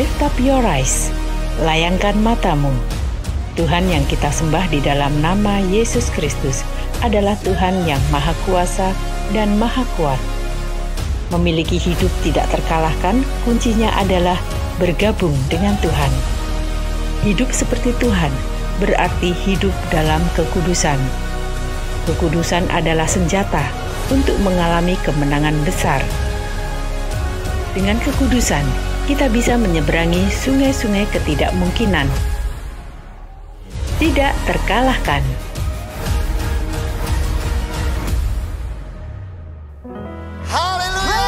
Lift up your eyes. Layangkan matamu. Tuhan yang kita sembah di dalam nama Yesus Kristus adalah Tuhan yang Maha Kuasa dan Maha Kuat. Memiliki hidup tidak terkalahkan, kuncinya adalah bergabung dengan Tuhan. Hidup seperti Tuhan berarti hidup dalam kekudusan. Kekudusan adalah senjata untuk mengalami kemenangan besar. Dengan kekudusan, kita bisa menyeberangi sungai-sungai ketidakmungkinan. Tidak terkalahkan. Haleluya!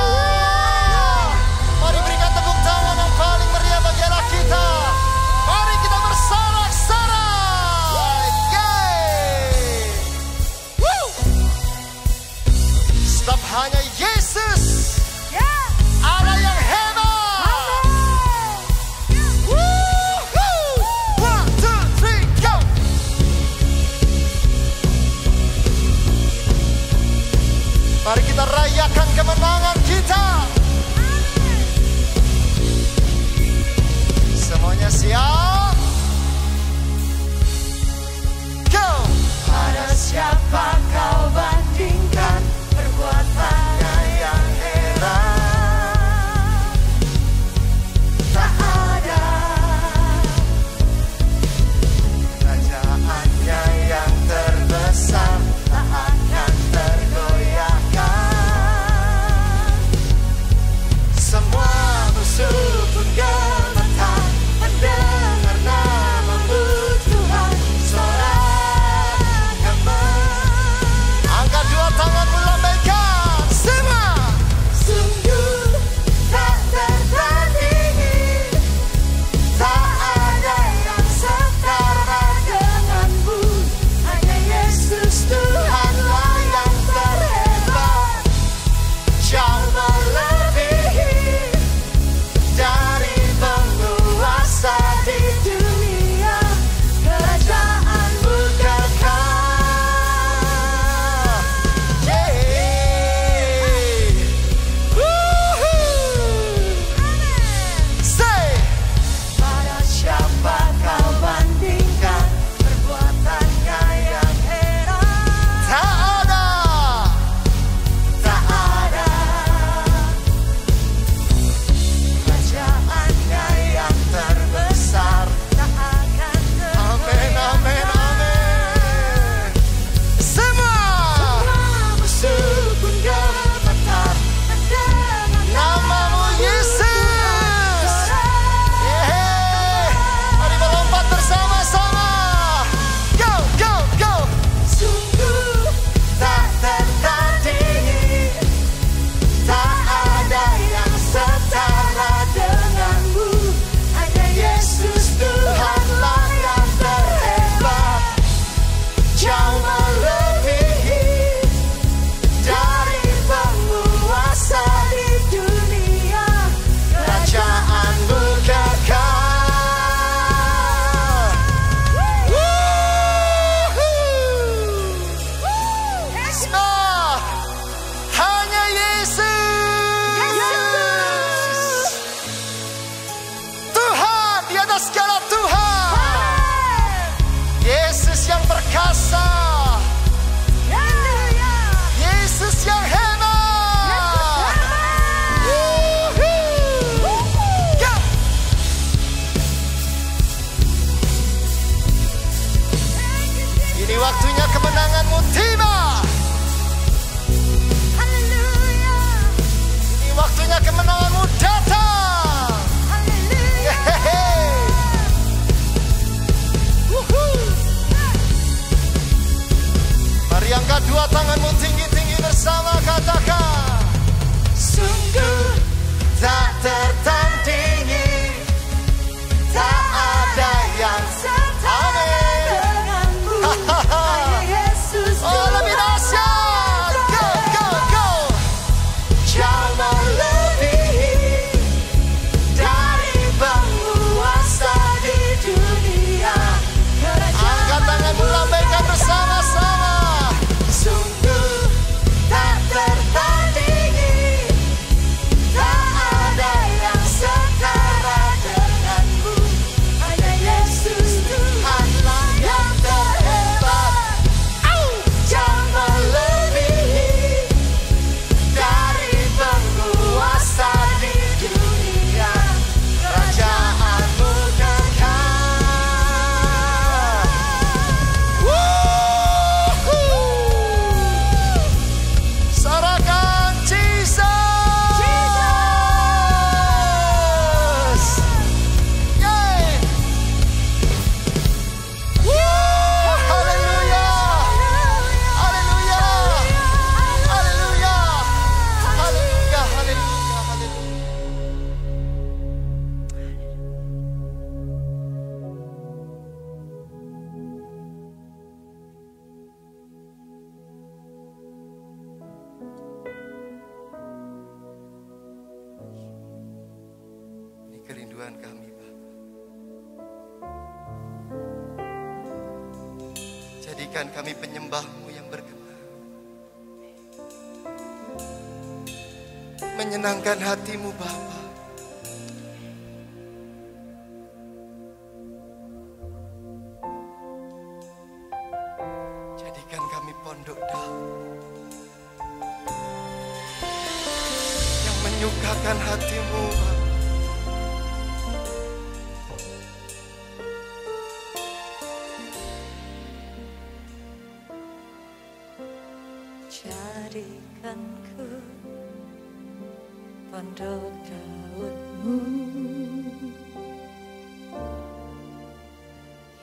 Mari berikan tepuk tangan yang paling meriah bagi Allah kita. Mari kita bersorak-sorai. Yeay! Woo! Sebab hanya Yesus ada yang hebat. Mari kita rayakan kemenangan kita. Semuanya siap? Go! Pada siapa kau bandingkan perbuatannya yang heran? Tak ada kerajaannya yang terbesar, tak akan tergoyahkan. Semua musuh pun gemetar mendengar namamu Tuhan. Sorak kemenangan. Angkat dua tanganmu, lambaikan semua. Sungguh tak tertandingi, tak ada yang setara denganmu. Hanya Yesus Tuhanlah yang terhebat, jauh melebihi dari penguasa di dunia. Kerajaanmu kekal. Yeay! Woohoo! Say! Pada siapa kau bandingkan perbuatannya yang heran? Tak ada, tak ada kerajaannya yang terbesar, tak akan tergoyahkan. Amin, amin, amin. Semua musuh pun gemetar mendengar namamu Yesus. Yeay. Mari melompat bersama-sama. Go, go, go. Sungguh tak tertandingi, tak ada yang setara denganmu. Hanya Yesus Tuhanlah yang terhebat, jauh melebihi dari penguasa di dunia. Kerajaanmu kekal. Semua hanya Yesus. Tuhan di atas segala Tuhan. Yesus yang perkasa. Yesus yang hebat. Woohoo! Go! Ini waktunya kemenanganmu tiba. Ini waktunya kemenanganmu datang. Yeay! Jadikan kami penyembah-Mu yang berkenan, menyenangkan hati-Mu Bapa. Jadikan kami pondok Daud yang menyukakan hati-Mu Bapa. Jadikan ku pondok Daud-Mu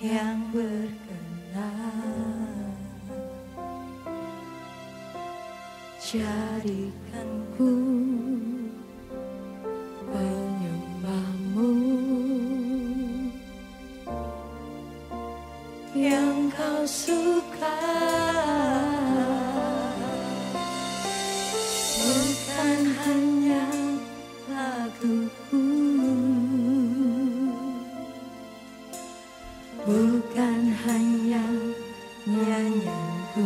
yang berkenan. Jadikan ku penyembah-Mu yang Kau suka. Bukan hanya laguku, bukan hanya nyanyianku,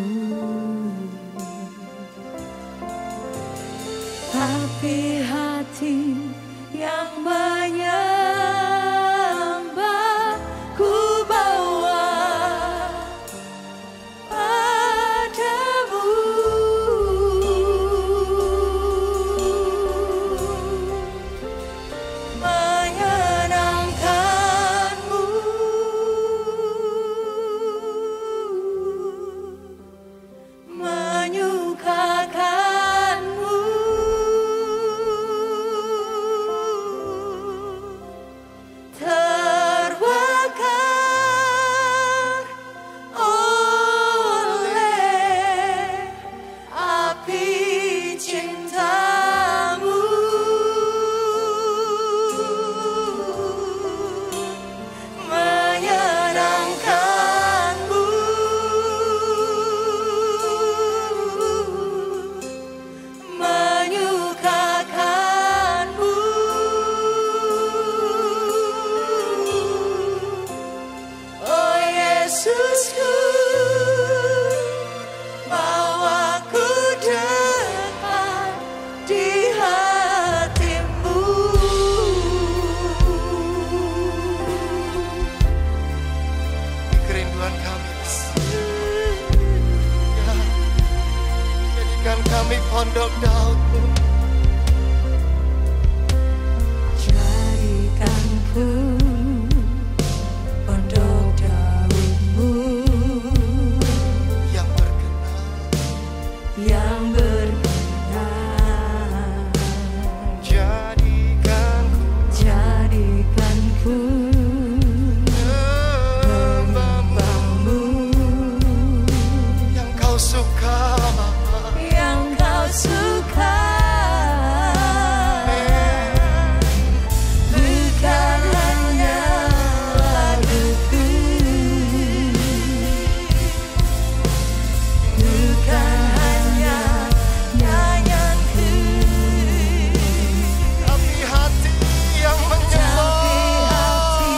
tapi hati yang menyembah ku bawa padamu. Menyenangkanmu, menyukakanmu, terbakar oleh api cinta-Mu. Menyenangkanmu, menyukakanmu, oh Yesusku, bawaku dekat di hati-Mu. Kerinduan kami, ya, jadikan kami pondok Daud-Mu. Jadikan ku pondok Daud-Mu yang berkenan. yang berkenan. Jadikan Jadikan ku penyembah-Mu yang Kau suka, yang Kau suka. Bukan hanya laguku, bukan hanya nyanyianku, tapi hati yang tapi menyembah. hati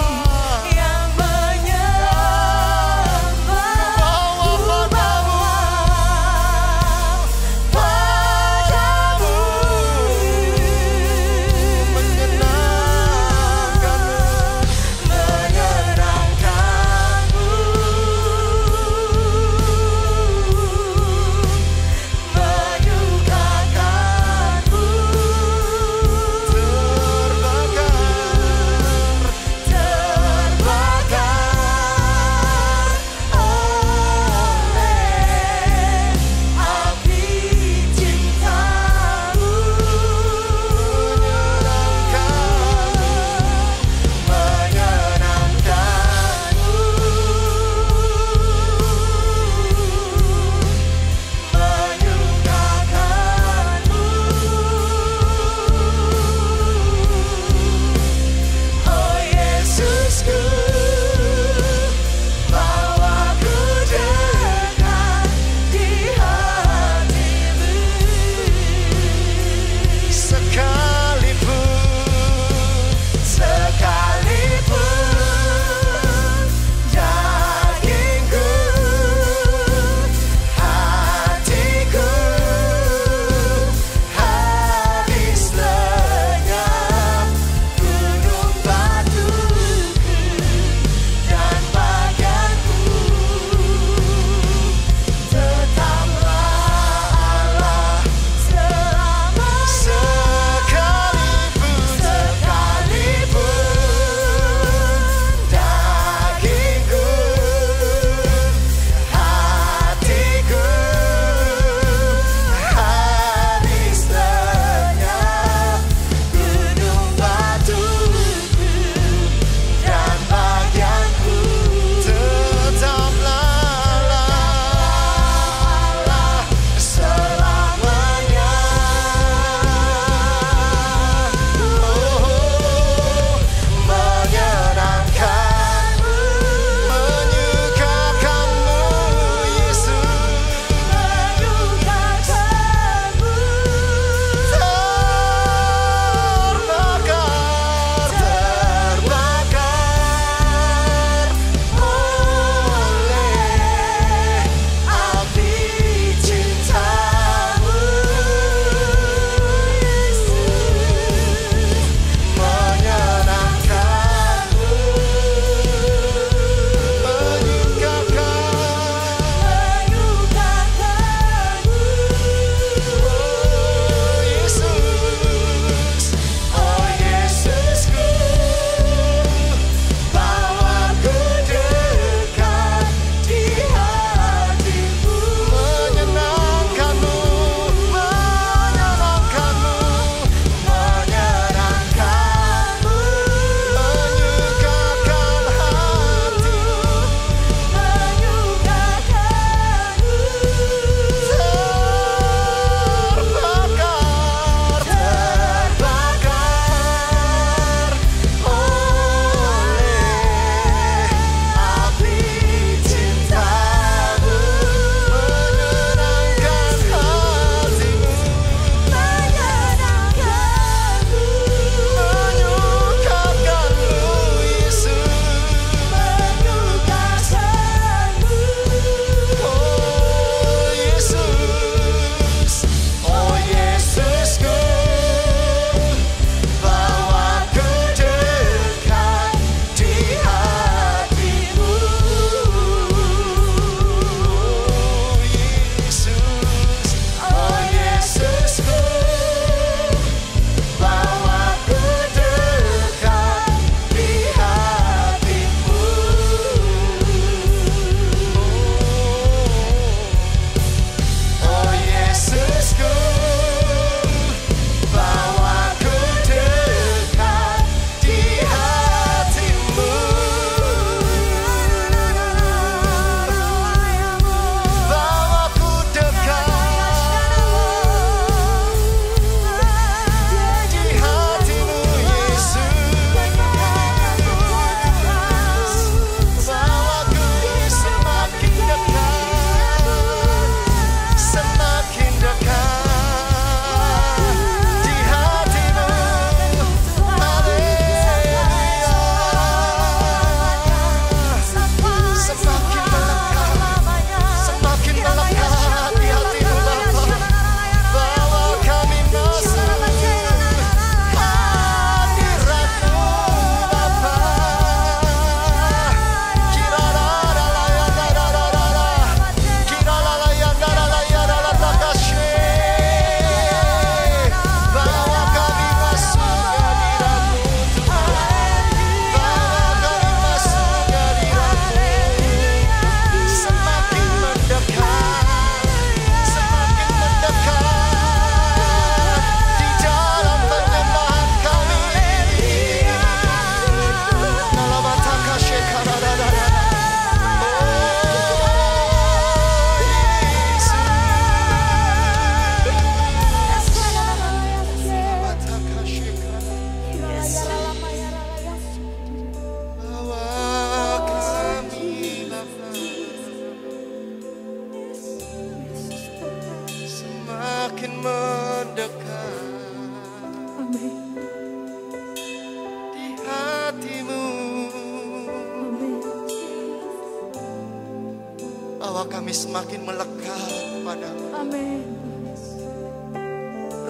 membawa kami semakin melekat padamu. Amin.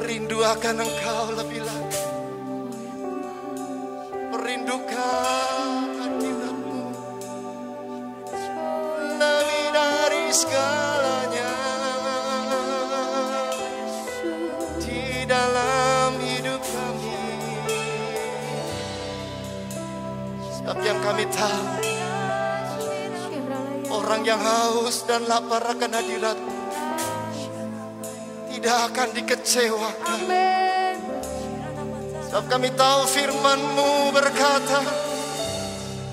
Rindu akan Engkau lebih lagi. Merindukan hadirat-Mu lebih dari segalanya di dalam hidup kami. Sebab yang kami tahu, orang yang haus dan lapar akan hadirat-Mu tidak akan dikecewakan. Amin. Sebab kami tahu firman-Mu berkata,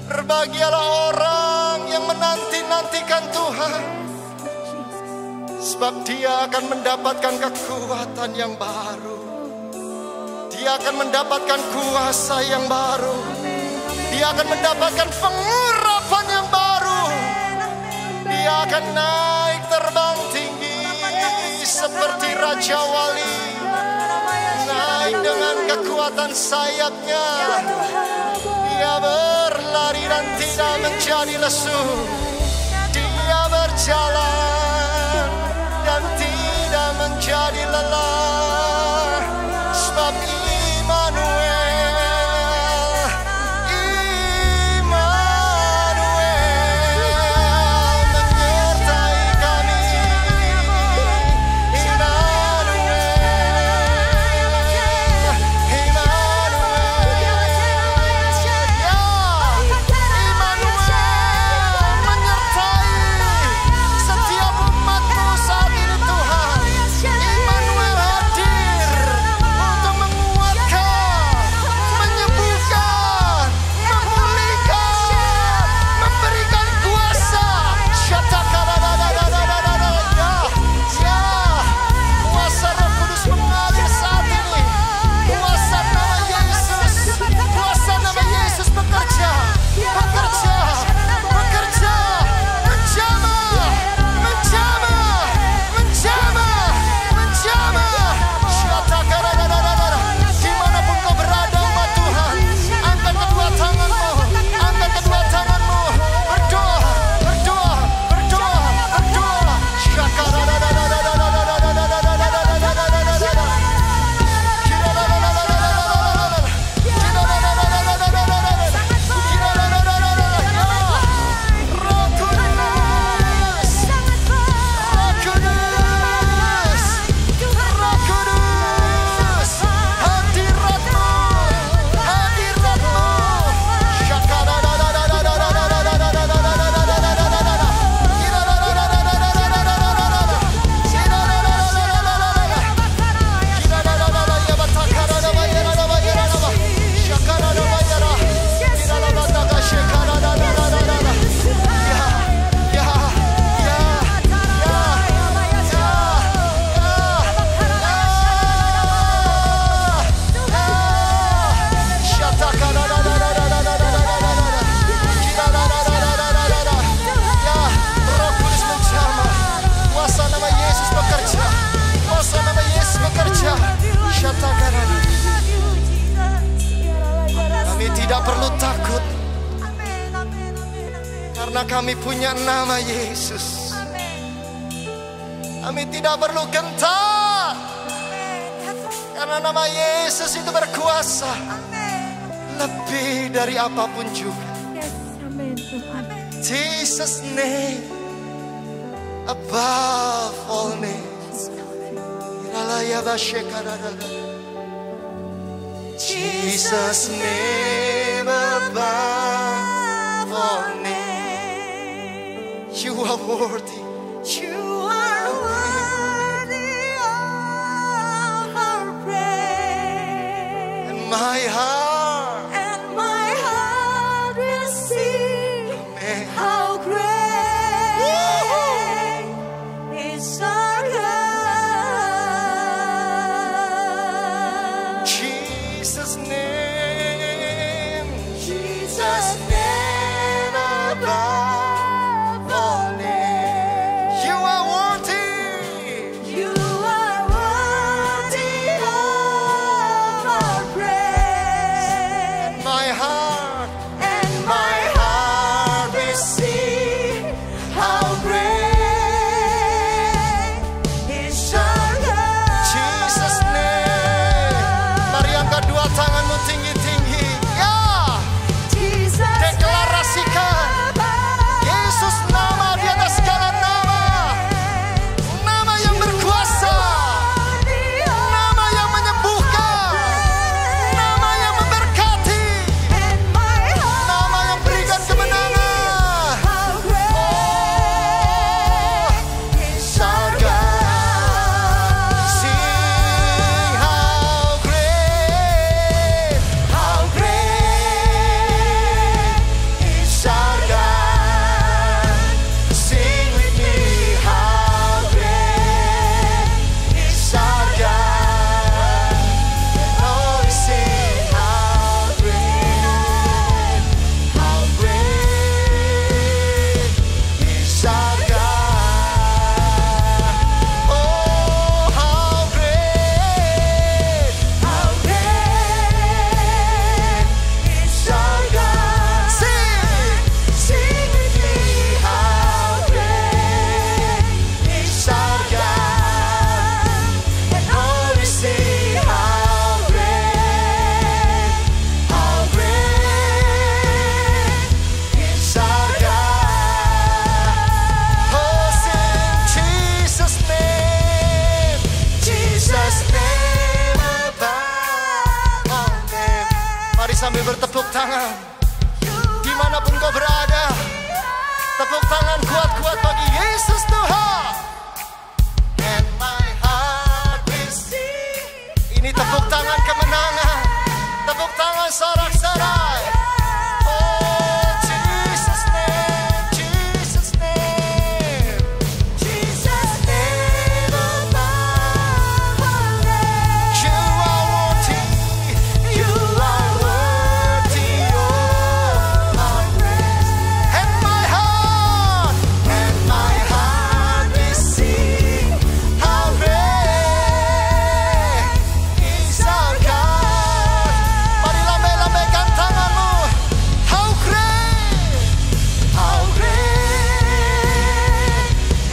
berbahagialah orang yang menanti-nantikan Tuhan, sebab dia akan mendapatkan kekuatan yang baru. Dia akan mendapatkan kuasa yang baru. Dia akan mendapatkan pengurapan yang baru. Dia akan naik terbang tinggi seperti Raja Wali, naik dengan kekuatan sayapnya. Dia berlari dan tidak menjadi lesu. Dia berjalan dan tidak menjadi lelah. Sebab kami tidak perlu takut, karena kami punya nama Yesus. Kami tidak perlu gentar, karena nama Yesus itu berkuasa lebih dari apapun juga. Jesus' name above all names. Jesus' name above all names. You are worthy. You are worthy of our praise. And my heart will sing. Amen. How great is our God. Jesus' name above all names. You are worthy. You are worthy of our praise. My heart And my heart will sing how great Tepuk tangan kuat-kuat bagi Yesus Tuhan. And my heart will sing. Ini tepuk tangan kemenangan. Tepuk tangan sorak-sorai. Oh, Jesus name, Jesus name. Jesus name above all names. You are worthy. You are worthy, oh my praise. And my heart will sing. How great is our God. Mari lambaikan tanganmu. How great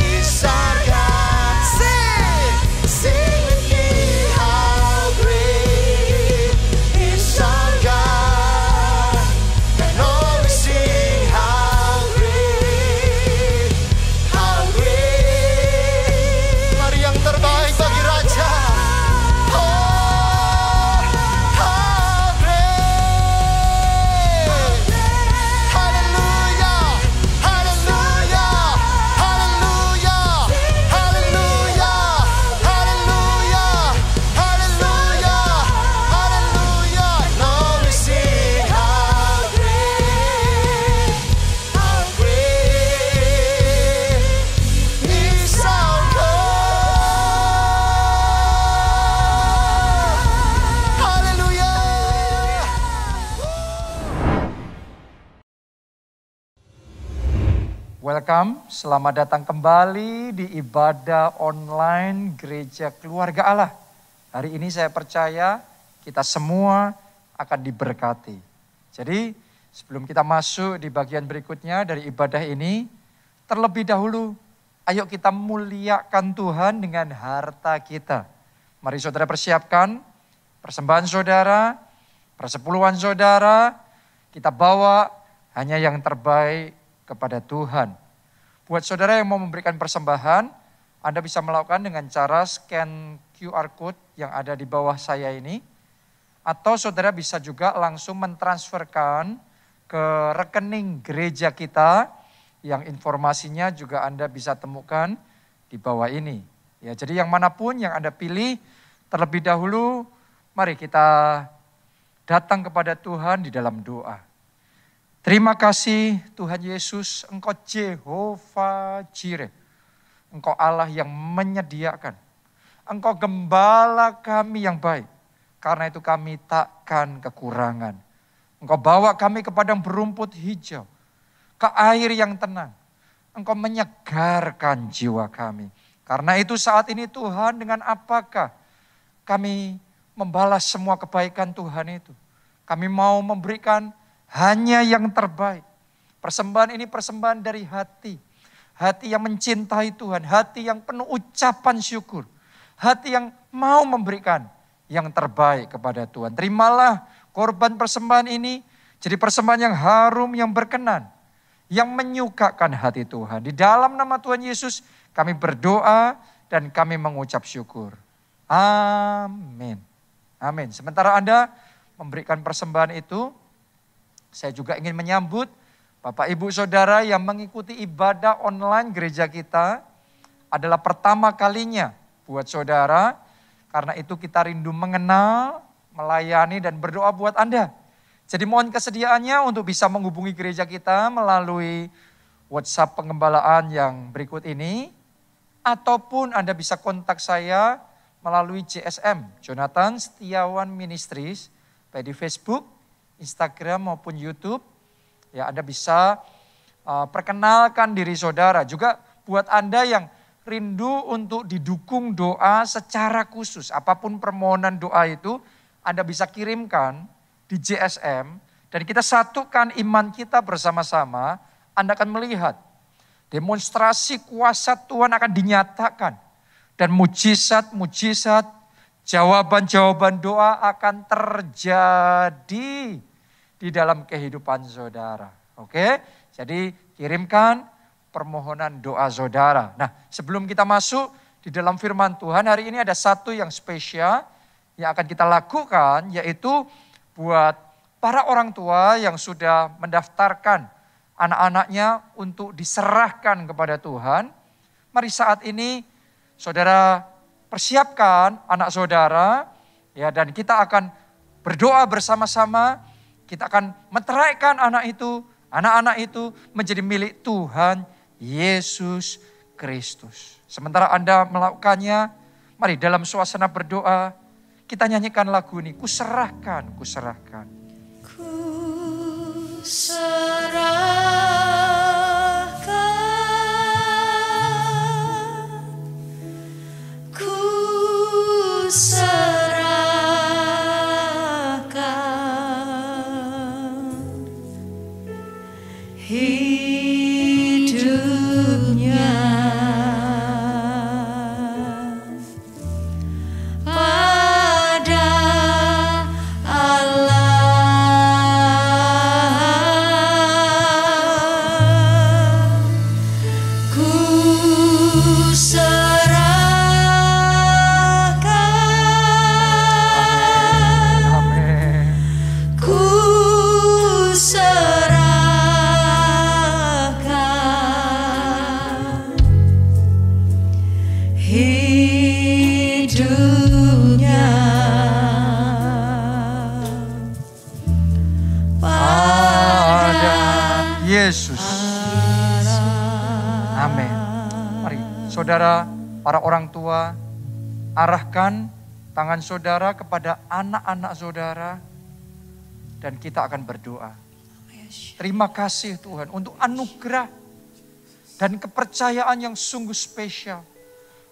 is our God. Sing with me. How great is our God. And all we sing, how great. Mari yang terbaik bagi Raja. Oh, how great. Haleluya, haleluya, haleluya, haleluya, haleluya, haleluya, haleluya. And all we sing, how great is our God. Haleluya. Welcome, selamat datang kembali di ibadah online Gereja Keluarga Allah. Hari ini saya percaya kita semua akan diberkati. Jadi sebelum kita masuk di bagian berikutnya dari ibadah ini, terlebih dahulu ayo kita muliakan Tuhan dengan harta kita. Mari saudara persiapkan persembahan saudara, persepuluhan saudara, kita bawa hanya yang terbaik kepada Tuhan. Buat saudara yang mau memberikan persembahan, Anda bisa melakukan dengan cara scan QR code yang ada di bawah saya ini. Atau saudara bisa juga langsung mentransferkan ke rekening gereja kita yang informasinya juga Anda bisa temukan di bawah ini. Ya, jadi yang manapun yang Anda pilih, terlebih dahulu mari kita datang kepada Tuhan di dalam doa. Terima kasih Tuhan Yesus, Engkau Jehovah Jireh. Engkau Allah yang menyediakan. Engkau gembala kami yang baik. Karena itu kami takkan kekurangan. Engkau bawa kami ke padang berumput hijau. Ke air yang tenang. Engkau menyegarkan jiwa kami. Karena itu saat ini Tuhan, dengan apakah kami membalas semua kebaikan Tuhan itu. Kami mau memberikan hanya yang terbaik. Persembahan ini persembahan dari hati. Hati yang mencintai Tuhan. Hati yang penuh ucapan syukur. Hati yang mau memberikan yang terbaik kepada Tuhan. Terimalah korban persembahan ini jadi persembahan yang harum, yang berkenan. Yang menyukakan hati Tuhan. Di dalam nama Tuhan Yesus kami berdoa dan kami mengucap syukur. Amin. Amin. Sementara Anda memberikan persembahan itu, saya juga ingin menyambut Bapak Ibu Saudara yang mengikuti ibadah online gereja kita. Adalah pertama kalinya buat saudara. Karena itu kita rindu mengenal, melayani dan berdoa buat Anda. Jadi mohon kesediaannya untuk bisa menghubungi gereja kita melalui WhatsApp pengembalaan yang berikut ini. Ataupun Anda bisa kontak saya melalui JSM, Jonathan Setiawan Ministries, baik di Facebook, Instagram maupun YouTube. Ya, Anda bisa perkenalkan diri saudara. Juga buat Anda yang rindu untuk didukung doa secara khusus. Apapun permohonan doa itu Anda bisa kirimkan di JSM. Dan kita satukan iman kita bersama-sama. Anda akan melihat demonstrasi kuasa Tuhan akan dinyatakan. Dan mujizat-mujizat, jawaban-jawaban doa akan terjadi di dalam kehidupan saudara. Oke, jadi kirimkan permohonan doa saudara. Nah, sebelum kita masuk di dalam firman Tuhan, hari ini ada satu yang spesial yang akan kita lakukan, yaitu buat para orang tua yang sudah mendaftarkan anak-anaknya untuk diserahkan kepada Tuhan. Mari saat ini saudara persiapkan anak saudara, ya, dan kita akan berdoa bersama-sama. Kita akan meteraikan anak-anak itu menjadi milik Tuhan Yesus Kristus. Sementara Anda melakukannya, mari dalam suasana berdoa kita nyanyikan lagu ini. Kuserahkan, kuserahkan. Hidupnya pada Allah, ku serahkan, Amin. ku serahkan hidupnya Pada Yesus. Amin. Mari saudara, para orang tua, arahkan tangan saudara kepada anak-anak saudara dan kita akan berdoa. Terima kasih Tuhan untuk anugerah dan kepercayaan yang sungguh spesial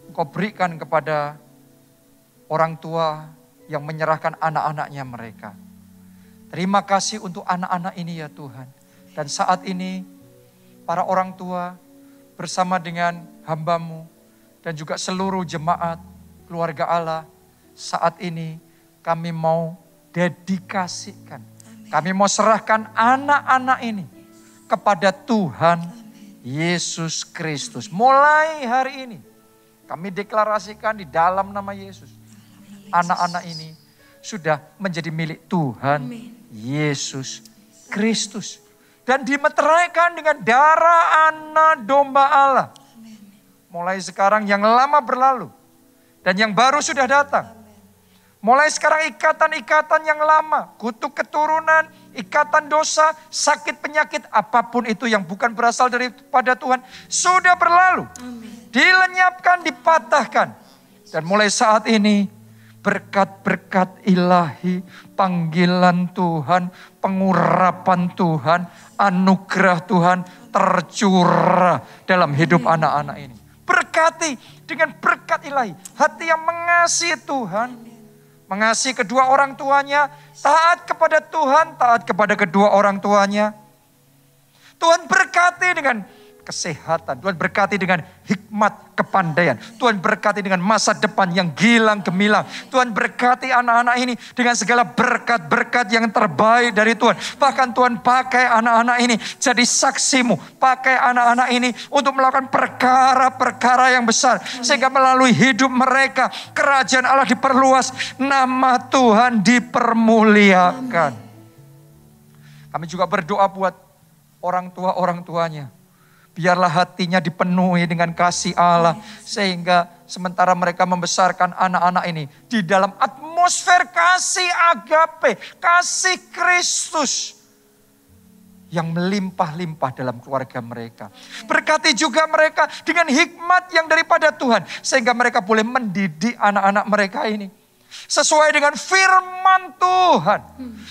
Engkau berikan kepada orang tua yang menyerahkan anak-anaknya mereka. Terima kasih untuk anak-anak ini ya Tuhan. Dan saat ini para orang tua bersama dengan hamba-Mu dan juga seluruh jemaat keluarga Allah, saat ini kami mau dedikasikan, kami mau serahkan anak-anak ini kepada Tuhan Yesus Kristus. Mulai hari ini kami deklarasikan di dalam nama Yesus, anak-anak ini sudah menjadi milik Tuhan Yesus Kristus. Dan dimeteraikan dengan darah anak domba Allah. Mulai sekarang yang lama berlalu dan yang baru sudah datang. Mulai sekarang ikatan-ikatan yang lama, kutuk keturunan, ikatan dosa, sakit penyakit, apapun itu yang bukan berasal daripada Tuhan, sudah berlalu. Dilenyapkan, dipatahkan. Dan mulai saat ini, berkat-berkat ilahi, panggilan Tuhan, pengurapan Tuhan, anugerah Tuhan tercurah dalam hidup anak-anak ini. Berkati dengan berkat ilahi, hati yang mengasihi Tuhan, mengasihi kedua orang tuanya, taat kepada Tuhan, taat kepada kedua orang tuanya. Tuhan berkati dengan kesehatan, Tuhan berkati dengan hikmat kepandaian, Tuhan berkati dengan masa depan yang gilang gemilang. Tuhan berkati anak-anak ini dengan segala berkat-berkat yang terbaik dari Tuhan. Bahkan Tuhan pakai anak-anak ini jadi saksimu, pakai anak-anak ini untuk melakukan perkara-perkara yang besar, sehingga melalui hidup mereka kerajaan Allah diperluas, nama Tuhan dipermuliakan. Kami juga berdoa buat orang tuanya. Biarlah hatinya dipenuhi dengan kasih Allah. Sehingga sementara mereka membesarkan anak-anak ini di dalam atmosfer kasih agape, kasih Kristus yang melimpah-limpah dalam keluarga mereka. Berkati juga mereka dengan hikmat yang daripada Tuhan. Sehingga mereka boleh mendidik anak-anak mereka ini sesuai dengan firman Tuhan,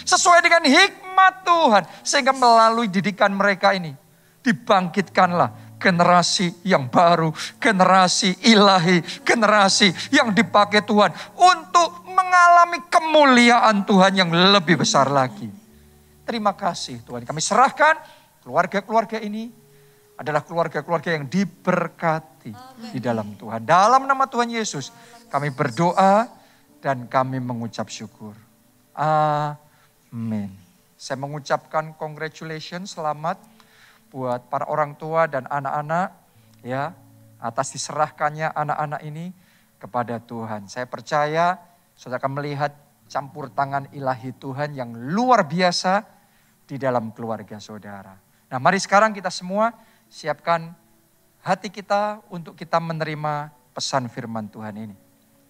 sesuai dengan hikmat Tuhan. Sehingga melalui didikan mereka ini dibangkitkanlah generasi yang baru, generasi ilahi, generasi yang dipakai Tuhan untuk mengalami kemuliaan Tuhan yang lebih besar lagi. Terima kasih Tuhan. Kami serahkan keluarga-keluarga ini adalah keluarga-keluarga yang diberkati di dalam Tuhan. Dalam nama Tuhan Yesus kami berdoa dan kami mengucap syukur. Amin. Saya mengucapkan congratulations, selamat buat para orang tua dan anak-anak ya, atas diserahkannya anak-anak ini kepada Tuhan. Saya percaya saudara akan melihat campur tangan ilahi Tuhan yang luar biasa di dalam keluarga saudara. Nah, mari sekarang kita semua siapkan hati kita untuk kita menerima pesan firman Tuhan ini.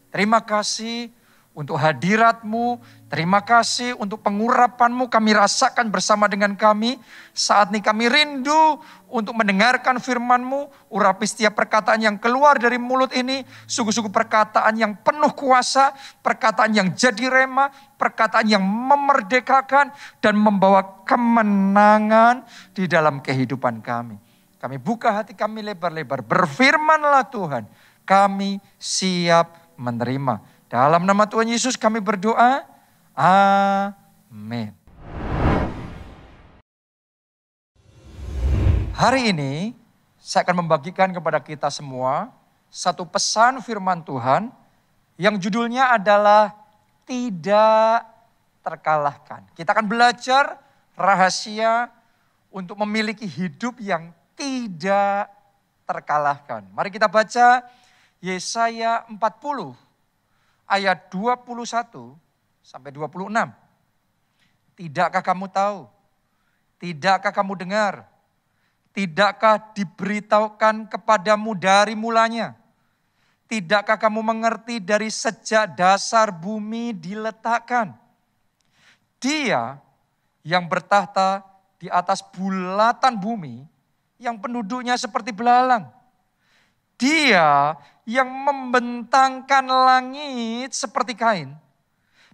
Terima kasih untuk hadirat-Mu, terima kasih untuk pengurapan-Mu kami rasakan bersama dengan kami. Saat ini kami rindu untuk mendengarkan firman-Mu, urapi setiap perkataan yang keluar dari mulut ini, sungguh-sungguh perkataan yang penuh kuasa, perkataan yang jadi rema, perkataan yang memerdekakan dan membawa kemenangan di dalam kehidupan kami. Kami buka hati kami lebar-lebar, berfirman-lah Tuhan, kami siap menerima. Dalam nama Tuhan Yesus kami berdoa. Amin. Hari ini saya akan membagikan kepada kita semua satu pesan firman Tuhan yang judulnya adalah tidak terkalahkan. Kita akan belajar rahasia untuk memiliki hidup yang tidak terkalahkan. Mari kita baca Yesaya 40. Ayat 21 sampai 26. Tidakkah kamu tahu? Tidakkah kamu dengar? Tidakkah diberitahukan kepadamu dari mulanya? Tidakkah kamu mengerti dari sejak dasar bumi diletakkan? Dia yang bertahta di atas bulatan bumi, yang penduduknya seperti belalang. Dia yang membentangkan langit seperti kain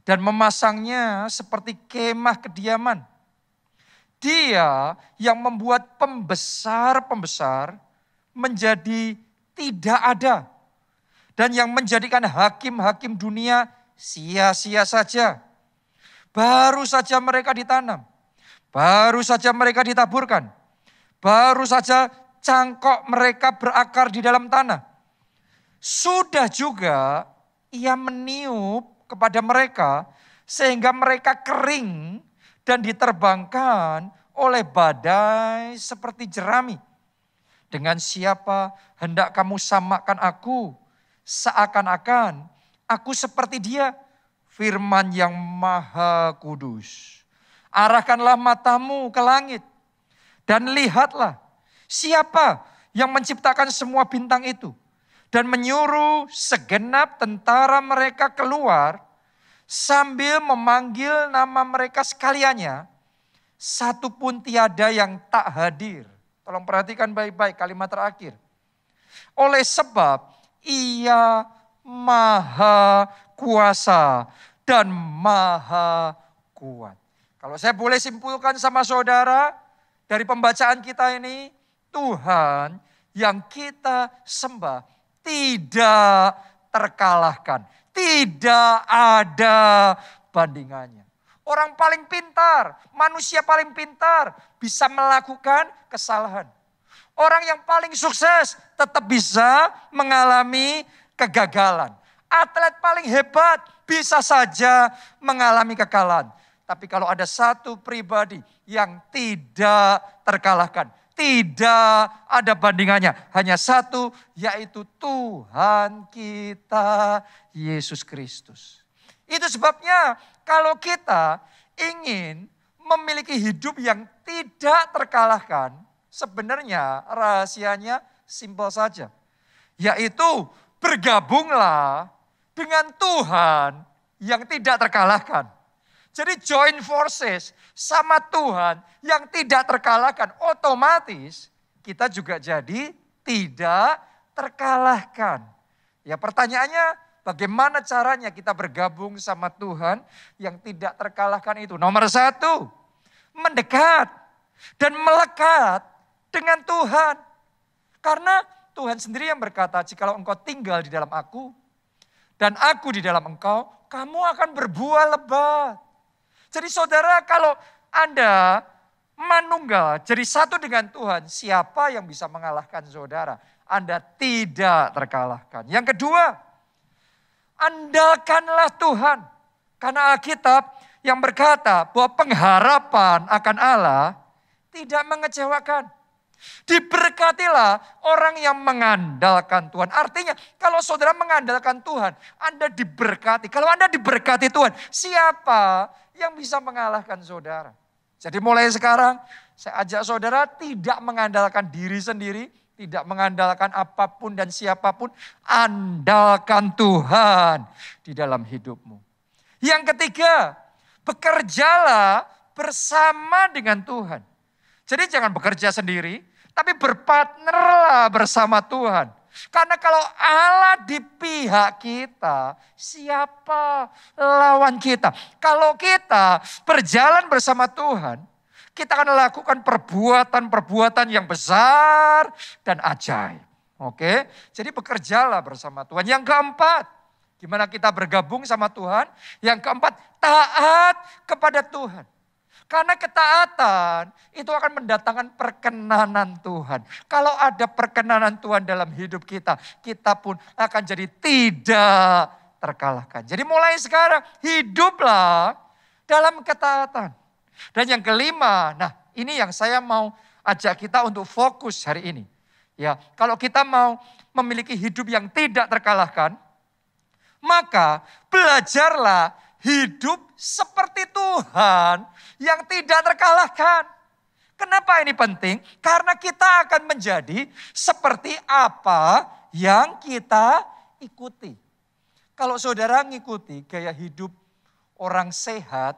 dan memasangnya seperti kemah kediaman. Dia yang membuat pembesar-pembesar menjadi tidak ada dan yang menjadikan hakim-hakim dunia sia-sia saja. Baru saja mereka ditanam, baru saja mereka ditaburkan, baru saja cangkok mereka berakar di dalam tanah. Sudah juga ia meniup kepada mereka sehingga mereka kering dan diterbangkan oleh badai seperti jerami. Dengan siapa hendak kamu samakan aku? Seakan-akan aku seperti dia, firman yang maha kudus. Arahkanlah matamu ke langit dan lihatlah siapa yang menciptakan semua bintang itu dan menyuruh segenap tentara mereka keluar sambil memanggil nama mereka sekaliannya, satu pun tiada yang tak hadir. Tolong perhatikan baik-baik kalimat terakhir. Oleh sebab ia maha kuasa dan maha kuat. Kalau saya boleh simpulkan sama saudara, dari pembacaan kita ini, Tuhan yang kita sembah tidak terkalahkan. Tidak ada bandingannya. Orang paling pintar, manusia paling pintar bisa melakukan kesalahan. Orang yang paling sukses tetap bisa mengalami kegagalan. Atlet paling hebat bisa saja mengalami kekalahan. Tapi kalau ada satu pribadi yang tidak terkalahkan, tidak ada bandingannya. Hanya satu, yaitu Tuhan kita, Yesus Kristus. Itu sebabnya kalau kita ingin memiliki hidup yang tidak terkalahkan, sebenarnya rahasianya simpel saja. Yaitu bergabunglah dengan Tuhan yang tidak terkalahkan. Jadi join forces sama Tuhan yang tidak terkalahkan. Otomatis kita juga jadi tidak terkalahkan. Ya pertanyaannya bagaimana caranya kita bergabung sama Tuhan yang tidak terkalahkan itu? Nomor satu, mendekat dan melekat dengan Tuhan. Karena Tuhan sendiri yang berkata, jikalau engkau tinggal di dalam aku dan aku di dalam engkau, kamu akan berbuah lebat. Jadi saudara, kalau Anda manunggal jadi satu dengan Tuhan, siapa yang bisa mengalahkan saudara? Anda tidak terkalahkan. Yang kedua, andalkanlah Tuhan. Karena Alkitab yang berkata bahwa pengharapan akan Allah tidak mengecewakan. Diberkatilah orang yang mengandalkan Tuhan. Artinya kalau saudara mengandalkan Tuhan, Anda diberkati. Kalau Anda diberkati Tuhan, siapa yang bisa mengalahkan saudara? Jadi mulai sekarang Saya ajak saudara tidak mengandalkan diri sendiri, tidak mengandalkan apapun dan siapapun. Andalkan Tuhan di dalam hidupmu. Yang ketiga, bekerjalah bersama dengan Tuhan. Jadi jangan bekerja sendiri, tapi berpartnerlah bersama Tuhan. Karena kalau Allah di pihak kita, siapa lawan kita? Kalau kita berjalan bersama Tuhan, kita akan lakukan perbuatan-perbuatan yang besar dan ajaib. Oke, jadi bekerjalah bersama Tuhan. Yang keempat, gimana kita bergabung sama Tuhan? Yang keempat, taat kepada Tuhan. Karena ketaatan itu akan mendatangkan perkenanan Tuhan. Kalau ada perkenanan Tuhan dalam hidup kita, kita pun akan jadi tidak terkalahkan. Jadi mulai sekarang hiduplah dalam ketaatan. Dan yang kelima, nah ini yang saya mau ajak kita untuk fokus hari ini. Ya, kalau kita mau memiliki hidup yang tidak terkalahkan, maka belajarlah hidup seperti Tuhan yang tidak terkalahkan. Kenapa ini penting? Karena kita akan menjadi seperti apa yang kita ikuti. Kalau saudara ngikuti gaya hidup orang sehat,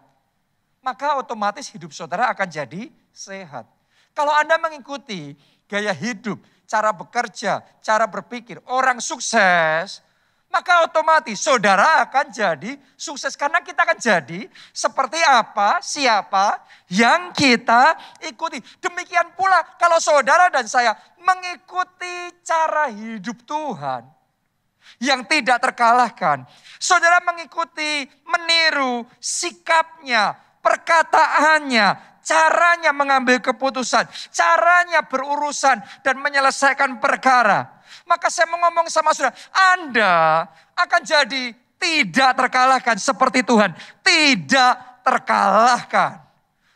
maka otomatis hidup saudara akan jadi sehat. Kalau Anda mengikuti gaya hidup, cara bekerja, cara berpikir orang sukses, maka otomatis saudara akan jadi sukses. Karena kita akan jadi seperti apa, siapa yang kita ikuti. Demikian pula kalau saudara dan saya mengikuti cara hidup Tuhan yang tidak terkalahkan. Saudara mengikuti, meniru sikapnya, perkataannya, caranya mengambil keputusan, caranya berurusan dan menyelesaikan perkara. Maka saya mau ngomong sama saudara, Anda akan jadi tidak terkalahkan seperti Tuhan. Tidak terkalahkan.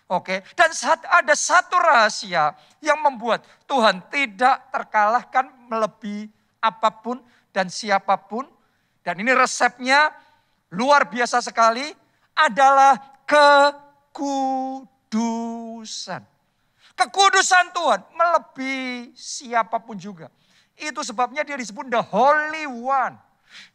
Oke, dan ada satu rahasia yang membuat Tuhan tidak terkalahkan melebihi apapun dan siapapun. Dan ini resepnya luar biasa sekali, adalah kekudusan. Kekudusan Tuhan melebihi siapapun juga. Itu sebabnya dia disebut the Holy One.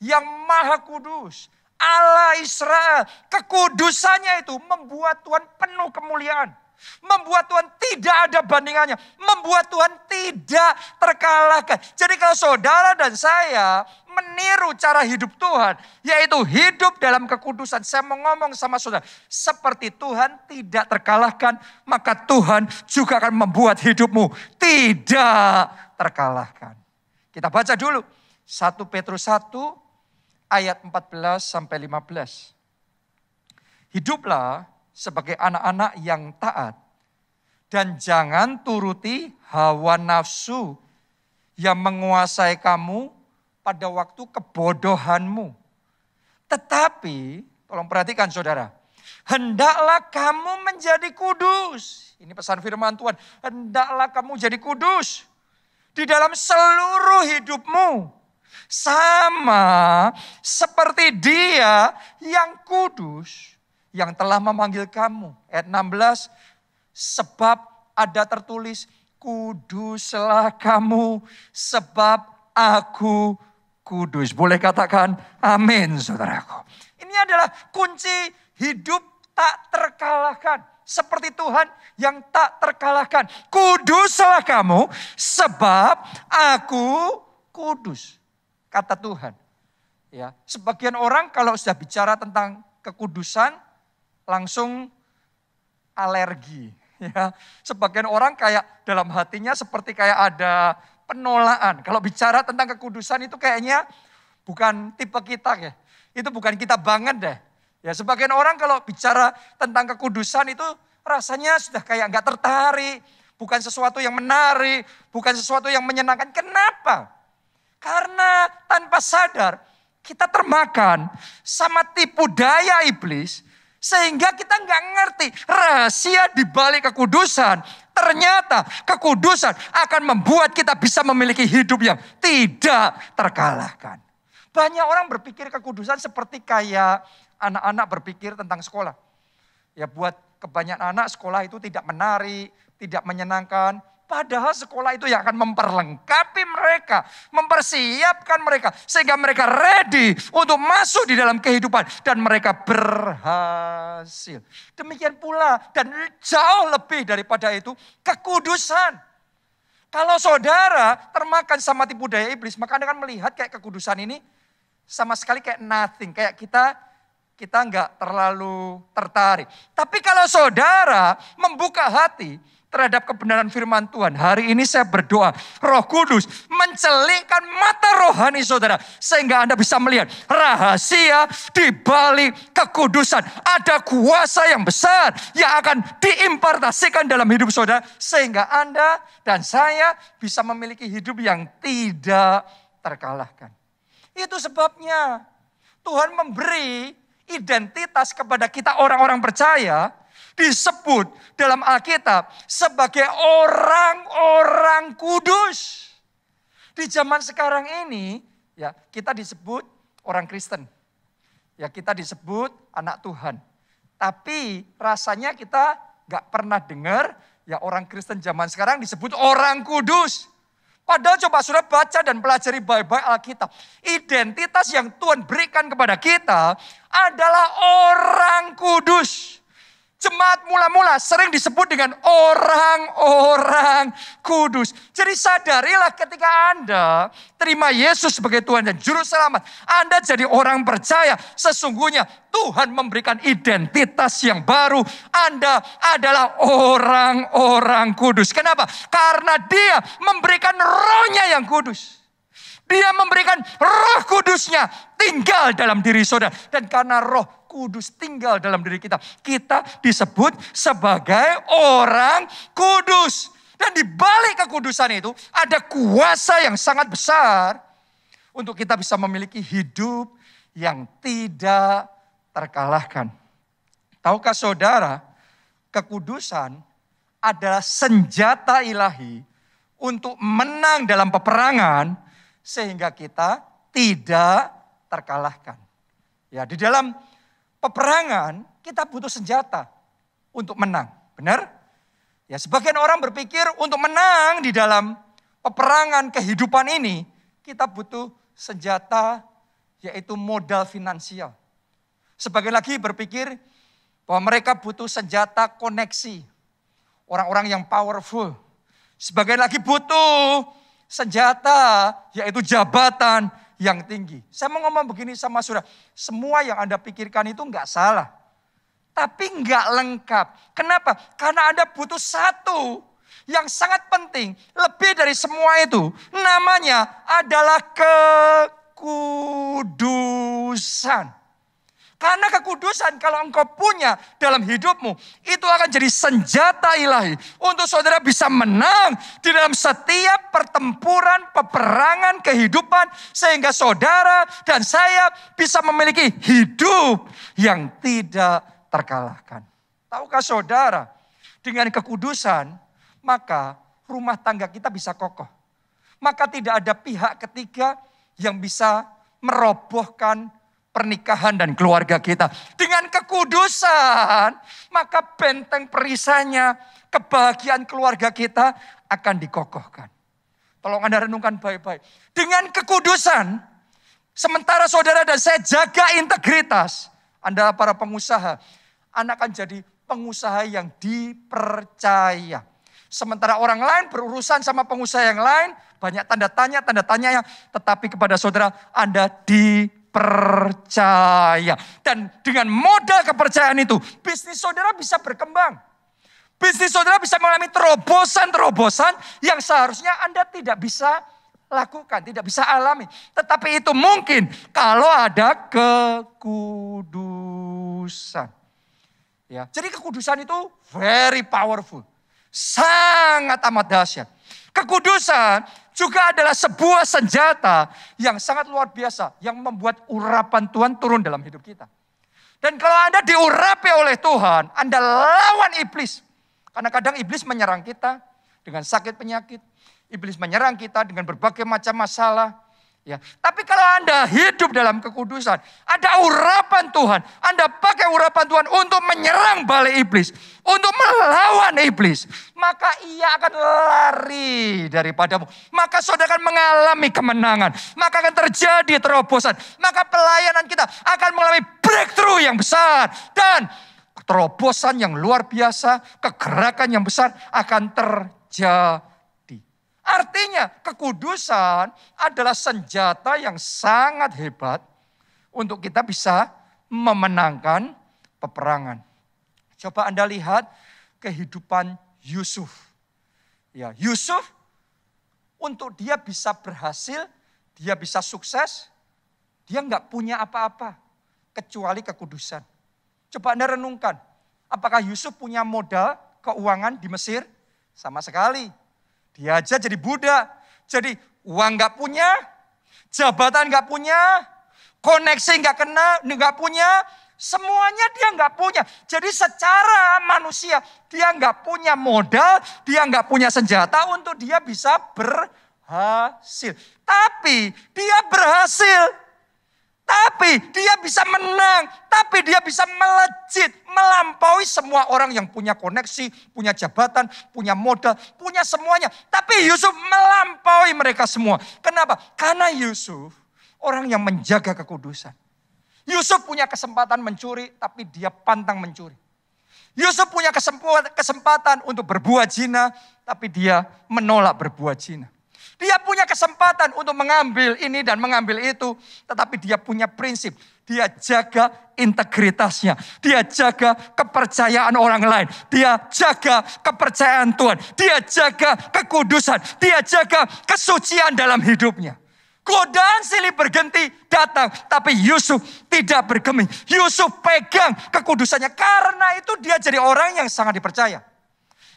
Yang Maha Kudus. Allah Israel. Kekudusannya itu membuat Tuhan penuh kemuliaan. Membuat Tuhan tidak ada bandingannya. Membuat Tuhan tidak terkalahkan. Jadi kalau saudara dan saya meniru cara hidup Tuhan, yaitu hidup dalam kekudusan. Saya mau ngomong sama saudara, seperti Tuhan tidak terkalahkan, maka Tuhan juga akan membuat hidupmu tidak terkalahkan. Kita baca dulu 1 Petrus 1 ayat 14 sampai 15. Hiduplah sebagai anak-anak yang taat dan jangan turuti hawa nafsu yang menguasai kamu pada waktu kebodohanmu. Tetapi, tolong perhatikan saudara, hendaklah kamu menjadi kudus. Ini pesan firman Tuhan, hendaklah kamu jadi kudus di dalam seluruh hidupmu. Sama seperti Dia yang kudus, yang telah memanggil kamu. Ayat 16, sebab ada tertulis, kuduslah kamu sebab aku kudus. Boleh katakan amin saudaraku. Ini adalah kunci hidup tak terkalahkan. Seperti Tuhan yang tak terkalahkan. Kuduslah kamu sebab aku kudus. Kata Tuhan. Ya, sebagian orang kalau sudah bicara tentang kekudusan langsung alergi. Ya, sebagian orang kayak dalam hatinya seperti kayak ada penolakan. Kalau bicara tentang kekudusan itu kayaknya bukan tipe kita ya. Itu bukan kita banget deh. Ya, sebagian orang kalau bicara tentang kekudusan itu rasanya sudah kayak nggak tertarik. Bukan sesuatu yang menarik, bukan sesuatu yang menyenangkan. Kenapa? Karena tanpa sadar kita termakan sama tipu daya iblis. Sehingga kita nggak ngerti rahasia di balik kekudusan. Ternyata kekudusan akan membuat kita bisa memiliki hidup yang tidak terkalahkan. Banyak orang berpikir kekudusan seperti kayak anak-anak berpikir tentang sekolah. Ya buat kebanyakan anak sekolah itu tidak menarik, tidak menyenangkan. Padahal sekolah itu yang akan memperlengkapi mereka, mempersiapkan mereka. Sehingga mereka ready untuk masuk di dalam kehidupan. Dan mereka berhasil. Demikian pula dan jauh lebih daripada itu, kekudusan. Kalau saudara termakan sama tipu daya iblis, maka Anda akan melihat kayak kekudusan ini sama sekali kayak nothing. Kayak kita nggak terlalu tertarik. Tapi kalau saudara membuka hati terhadap kebenaran firman Tuhan, hari ini saya berdoa, Roh Kudus mencelikkan mata rohani saudara, sehingga Anda bisa melihat rahasia di balik kekudusan. Ada kuasa yang besar yang akan diimpartasikan dalam hidup saudara, sehingga Anda dan saya bisa memiliki hidup yang tidak terkalahkan. Itu sebabnya Tuhan memberi identitas kepada kita orang-orang percaya, disebut dalam Alkitab sebagai orang-orang kudus. Di zaman sekarang ini, ya kita disebut orang Kristen. Ya kita disebut anak Tuhan. Tapi rasanya kita gak pernah dengar ya orang Kristen zaman sekarang disebut orang kudus. Padahal coba sudah baca dan pelajari baik-baik Alkitab. Identitas yang Tuhan berikan kepada kita adalah orang kudus. Jemaat mula-mula sering disebut dengan orang-orang kudus. Jadi sadarilah ketika Anda terima Yesus sebagai Tuhan dan Juru Selamat. Anda jadi orang percaya. Sesungguhnya Tuhan memberikan identitas yang baru. Anda adalah orang-orang kudus. Kenapa? Karena Dia memberikan Roh-Nya yang kudus. Dia memberikan Roh Kudusnya tinggal dalam diri saudara. Dan karena Roh Kudus tinggal dalam diri kita, kita disebut sebagai orang kudus. Dan di balik kekudusan itu ada kuasa yang sangat besar untuk kita bisa memiliki hidup yang tidak terkalahkan. Tahukah saudara, kekudusan adalah senjata ilahi untuk menang dalam peperangan sehingga kita tidak terkalahkan. Ya, di dalam peperangan kita butuh senjata untuk menang. Benar? Ya, sebagian orang berpikir untuk menang di dalam peperangan kehidupan ini kita butuh senjata yaitu modal finansial. Sebagian lagi berpikir bahwa mereka butuh senjata koneksi. Orang-orang yang powerful. Sebagian lagi butuh senjata yaitu jabatan yang tinggi. Saya mau ngomong begini sama saudara. Semua yang Anda pikirkan itu enggak salah. Tapi enggak lengkap. Kenapa? Karena Anda butuh satu yang sangat penting. Lebih dari semua itu. Namanya adalah kekudusan. Karena kekudusan kalau engkau punya dalam hidupmu, itu akan jadi senjata ilahi. Untuk saudara bisa menang di dalam setiap pertempuran, peperangan kehidupan. Sehingga saudara dan saya bisa memiliki hidup yang tidak terkalahkan. Tahukah saudara, dengan kekudusan, maka rumah tangga kita bisa kokoh. Maka tidak ada pihak ketiga yang bisa merobohkan pernikahan dan keluarga kita. Dengan kekudusan, maka benteng perisainya, kebahagiaan keluarga kita akan dikokohkan. Tolong Anda renungkan baik-baik. Dengan kekudusan, sementara saudara dan saya jaga integritas, Anda para pengusaha, Anda akan jadi pengusaha yang dipercaya. Sementara orang lain berurusan sama pengusaha yang lain, banyak tanda tanya, tetapi kepada saudara Anda dipercaya. Dan dengan modal kepercayaan itu, bisnis saudara bisa berkembang. Bisnis saudara bisa mengalami terobosan-terobosan yang seharusnya Anda tidak bisa lakukan, tidak bisa alami. Tetapi itu mungkin kalau ada kekudusan. Ya, jadi kekudusan itu very powerful. Sangat amat dahsyat. Kekudusan juga adalah sebuah senjata yang sangat luar biasa. Yang membuat urapan Tuhan turun dalam hidup kita. Dan kalau Anda diurapi oleh Tuhan, Anda lawan iblis. Karena kadang iblis menyerang kita dengan sakit penyakit. Iblis menyerang kita dengan berbagai macam masalah. Ya, tapi kalau Anda hidup dalam kekudusan, ada urapan Tuhan. Anda pakai urapan Tuhan untuk menyerang balik iblis, untuk melawan iblis, maka ia akan lari daripadamu. Maka saudara akan mengalami kemenangan, maka akan terjadi terobosan, maka pelayanan kita akan mengalami breakthrough yang besar dan terobosan yang luar biasa, kegerakan yang besar akan terjadi. Artinya kekudusan adalah senjata yang sangat hebat untuk kita bisa memenangkan peperangan. Coba Anda lihat kehidupan Yusuf. Ya, Yusuf untuk dia bisa berhasil, dia bisa sukses, dia nggak punya apa-apa kecuali kekudusan. Coba Anda renungkan, apakah Yusuf punya modal keuangan di Mesir? Sama sekali. Dia aja jadi budak, jadi uang nggak punya, jabatan nggak punya, koneksi nggak punya, semuanya dia nggak punya. Jadi secara manusia dia nggak punya modal, dia nggak punya senjata untuk dia bisa berhasil. Tapi dia berhasil. Tapi dia bisa menang, tapi dia bisa melejit, melampaui semua orang yang punya koneksi, punya jabatan, punya modal, punya semuanya. Tapi Yusuf melampaui mereka semua. Kenapa? Karena Yusuf orang yang menjaga kekudusan. Yusuf punya kesempatan mencuri, tapi dia pantang mencuri. Yusuf punya kesempatan untuk berbuat zina, tapi dia menolak berbuat zina. Dia punya kesempatan untuk mengambil ini dan mengambil itu. Tetapi dia punya prinsip. Dia jaga integritasnya. Dia jaga kepercayaan orang lain. Dia jaga kepercayaan Tuhan. Dia jaga kekudusan. Dia jaga kesucian dalam hidupnya. Godaan silih berganti datang. Tapi Yusuf tidak bergeming. Yusuf pegang kekudusannya. Karena itu dia jadi orang yang sangat dipercaya.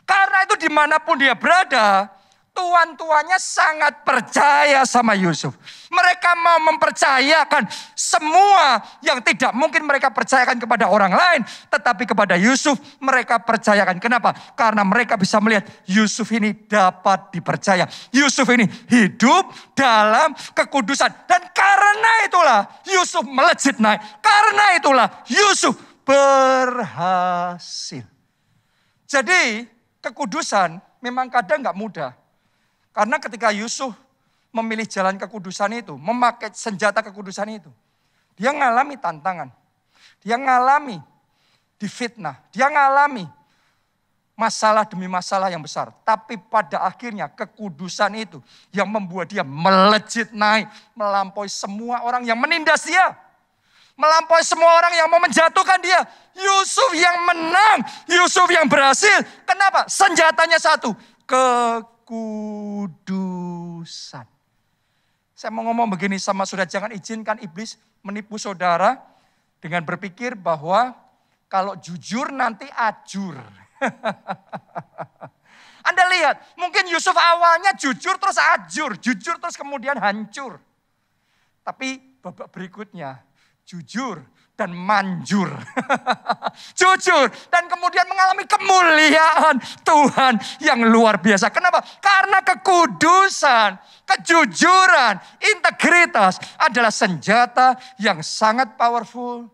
Karena itu dimanapun dia berada, tuan-tuannya sangat percaya sama Yusuf. Mereka mau mempercayakan semua yang tidak mungkin mereka percayakan kepada orang lain. Tetapi kepada Yusuf mereka percayakan. Kenapa? Karena mereka bisa melihat Yusuf ini dapat dipercaya. Yusuf ini hidup dalam kekudusan. Dan karena itulah Yusuf melejit naik. Karena itulah Yusuf berhasil. Jadi kekudusan memang kadang gak mudah. Karena ketika Yusuf memilih jalan kekudusan itu, memakai senjata kekudusan itu, dia ngalami tantangan. Dia ngalami difitnah. Dia ngalami masalah demi masalah yang besar. Tapi pada akhirnya kekudusan itu yang membuat dia melejit naik, melampaui semua orang yang menindas dia. Melampaui semua orang yang mau menjatuhkan dia. Yusuf yang menang, Yusuf yang berhasil. Kenapa? Senjatanya satu, kekudusan. Saya mau ngomong begini sama saudara, jangan izinkan iblis menipu saudara dengan berpikir bahwa kalau jujur nanti ajur. Anda lihat, mungkin Yusuf awalnya jujur terus ajur, jujur terus kemudian hancur. Tapi babak berikutnya jujur dan manjur. Jujur dan kemudian mengalami kemuliaan Tuhan yang luar biasa. Kenapa? Karena kekudusan, kejujuran, integritas adalah senjata yang sangat powerful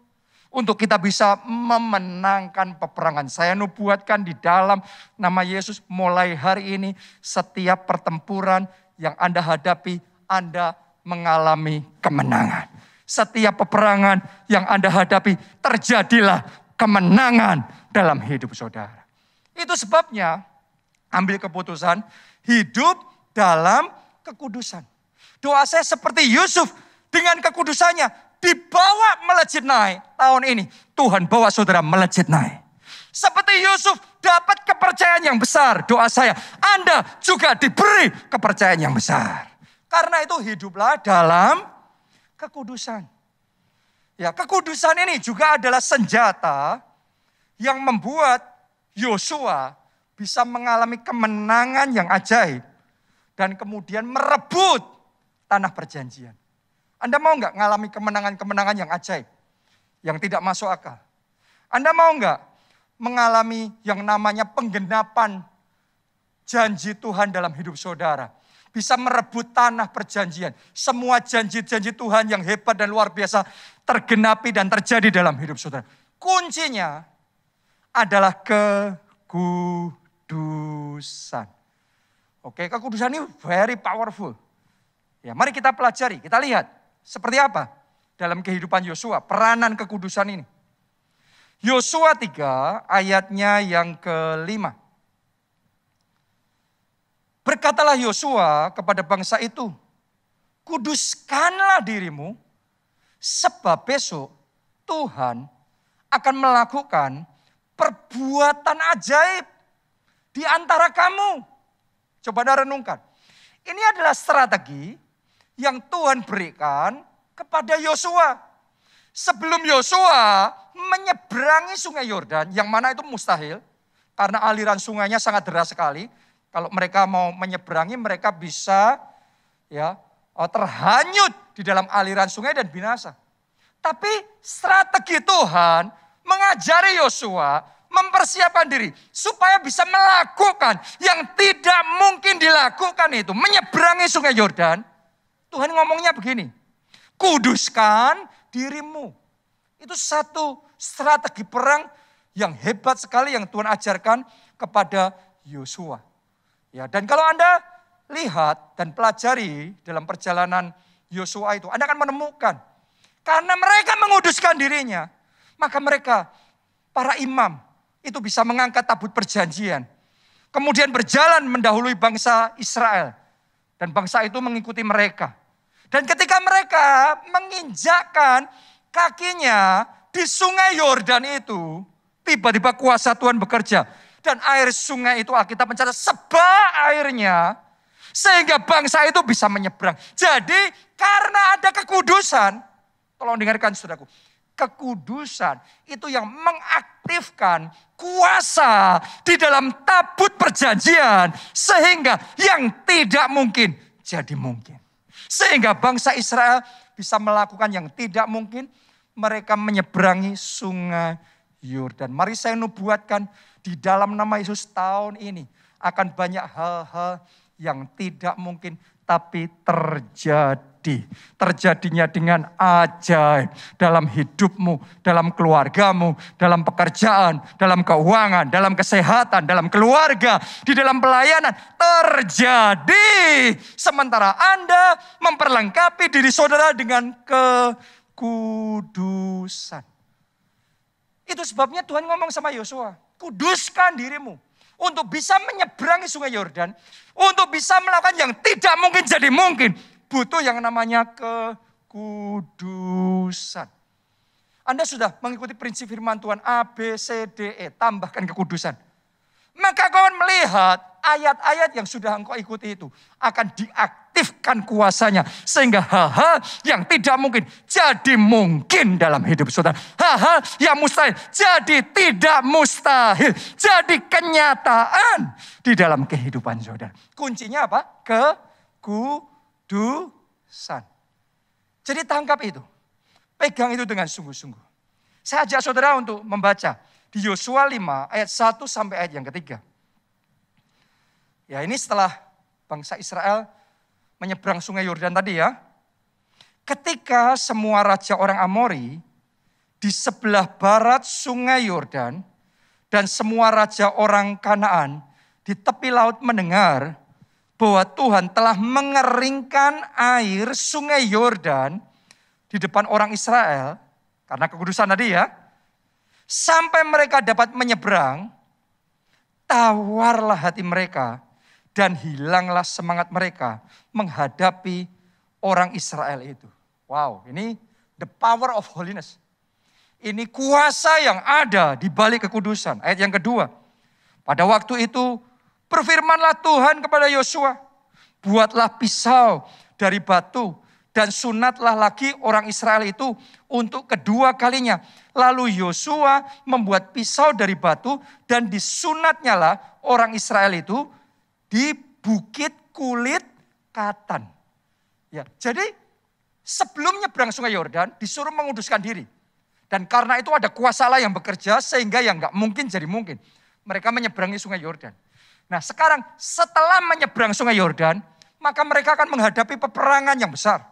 untuk kita bisa memenangkan peperangan. Saya nubuatkan di dalam nama Yesus mulai hari ini setiap pertempuran yang Anda hadapi, Anda mengalami kemenangan. Setiap peperangan yang Anda hadapi, terjadilah kemenangan dalam hidup saudara. Itu sebabnya ambil keputusan hidup dalam kekudusan. Doa saya seperti Yusuf dengan kekudusannya dibawa melejit naik. Tahun ini Tuhan bawa saudara melejit naik. Seperti Yusuf dapat kepercayaan yang besar. Doa saya Anda juga diberi kepercayaan yang besar. Karena itu hiduplah dalam kekudusan. Ya, kekudusan ini juga adalah senjata yang membuat Yosua bisa mengalami kemenangan yang ajaib dan kemudian merebut tanah perjanjian. Anda mau nggak mengalami kemenangan-kemenangan yang ajaib, yang tidak masuk akal? Anda mau nggak mengalami yang namanya penggenapan janji Tuhan dalam hidup saudara? bisa merebut tanah perjanjian. Semua janji-janji Tuhan yang hebat dan luar biasa tergenapi dan terjadi dalam hidup saudara. Kuncinya adalah kekudusan. Oke, kekudusan ini very powerful. Ya, mari kita pelajari, kita lihat seperti apa dalam kehidupan Yosua peranan kekudusan ini. Yosua 3 ayatnya yang ke-5. Berkatalah Yosua kepada bangsa itu, kuduskanlah dirimu, sebab besok Tuhan akan melakukan perbuatan ajaib di antara kamu. Coba Anda renungkan. Ini adalah strategi yang Tuhan berikan kepada Yosua. Sebelum Yosua menyeberangi sungai Yordan, yang mana itu mustahil, karena aliran sungainya sangat deras sekali. Kalau mereka mau menyeberangi, mereka bisa terhanyut di dalam aliran sungai dan binasa. Tapi strategi Tuhan mengajari Yosua mempersiapkan diri supaya bisa melakukan yang tidak mungkin dilakukan itu. Menyeberangi sungai Yordan. Tuhan ngomongnya begini, kuduskan dirimu. Itu satu strategi perang yang hebat sekali yang Tuhan ajarkan kepada Yosua. Ya, dan kalau Anda lihat dan pelajari dalam perjalanan Yosua itu, Anda akan menemukan karena mereka menguduskan dirinya, maka mereka para imam itu bisa mengangkat tabut perjanjian. Kemudian berjalan mendahului bangsa Israel dan bangsa itu mengikuti mereka. Dan ketika mereka menginjakkan kakinya di sungai Yordan itu, tiba-tiba kuasa Tuhan bekerja. Dan air sungai itu Alkitab mencatat sebab airnya sehingga bangsa itu bisa menyeberang. Jadi karena ada kekudusan, tolong dengarkan saudaraku, kekudusan itu yang mengaktifkan kuasa di dalam tabut perjanjian sehingga yang tidak mungkin jadi mungkin. Sehingga bangsa Israel bisa melakukan yang tidak mungkin, mereka menyeberangi sungai Yordan. Mari saya nubuatkan di dalam nama Yesus tahun ini akan banyak hal-hal yang tidak mungkin tapi terjadi. Terjadinya dengan ajaib dalam hidupmu, dalam keluargamu, dalam pekerjaan, dalam keuangan, dalam kesehatan, dalam keluarga, di dalam pelayanan. Terjadi sementara Anda memperlengkapi diri saudara dengan kekudusan. Itu sebabnya Tuhan ngomong sama Yosua, kuduskan dirimu untuk bisa menyeberangi sungai Yordan, untuk bisa melakukan yang tidak mungkin jadi mungkin. Butuh yang namanya kekudusan. Anda sudah mengikuti prinsip firman Tuhan A, B, C, D, E, tambahkan kekudusan. Maka kau akan melihat ayat-ayat yang sudah engkau ikuti itu akan diaktifkan kuasanya. Sehingga hal-hal yang tidak mungkin jadi mungkin dalam hidup saudara. Hal-hal yang mustahil jadi tidak mustahil. Jadi kenyataan di dalam kehidupan saudara. Kuncinya apa? Kekudusan. Jadi tangkap itu. Pegang itu dengan sungguh-sungguh. Saya ajak saudara untuk membaca di Yosua 5 ayat 1 sampai ayat yang ketiga. Ya, ini setelah bangsa Israel menyeberang sungai Yordan tadi ya. Ketika semua raja orang Amori di sebelah barat sungai Yordan dan semua raja orang Kanaan di tepi laut mendengar bahwa Tuhan telah mengeringkan air sungai Yordan di depan orang Israel karena kekudusan tadi ya. Sampai mereka dapat menyeberang, tawarlah hati mereka dan hilanglah semangat mereka menghadapi orang Israel itu. Wow, ini the power of holiness. Ini kuasa yang ada di balik kekudusan. Ayat yang kedua. Pada waktu itu berfirmanlah Tuhan kepada Yosua, buatlah pisau dari batu dan sunatlah lagi orang Israel itu untuk kedua kalinya. Lalu Yosua membuat pisau dari batu dan disunatnya lah orang Israel itu di bukit kulit katan. Ya, jadi sebelum nyebrang sungai Yordan disuruh menguduskan diri. Dan karena itu ada kuasa Allah yang bekerja sehingga yang gak mungkin jadi mungkin. Mereka menyeberangi sungai Yordan. Nah sekarang setelah menyeberang sungai Yordan, maka mereka akan menghadapi peperangan yang besar.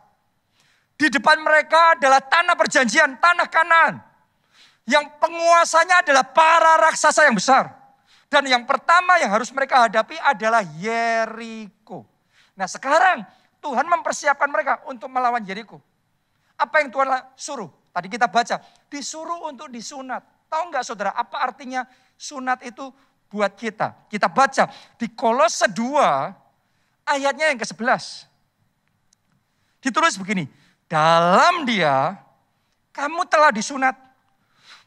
Di depan mereka adalah tanah perjanjian, tanah Kanaan. Yang penguasanya adalah para raksasa yang besar. Dan yang pertama yang harus mereka hadapi adalah Yeriko. Nah sekarang Tuhan mempersiapkan mereka untuk melawan Yeriko. Apa yang Tuhan suruh? Tadi kita baca, disuruh untuk disunat. Tahu nggak saudara, apa artinya sunat itu buat kita? Kita baca di Kolose 2 ayatnya yang ke-11. Ditulis begini, dalam Dia kamu telah disunat.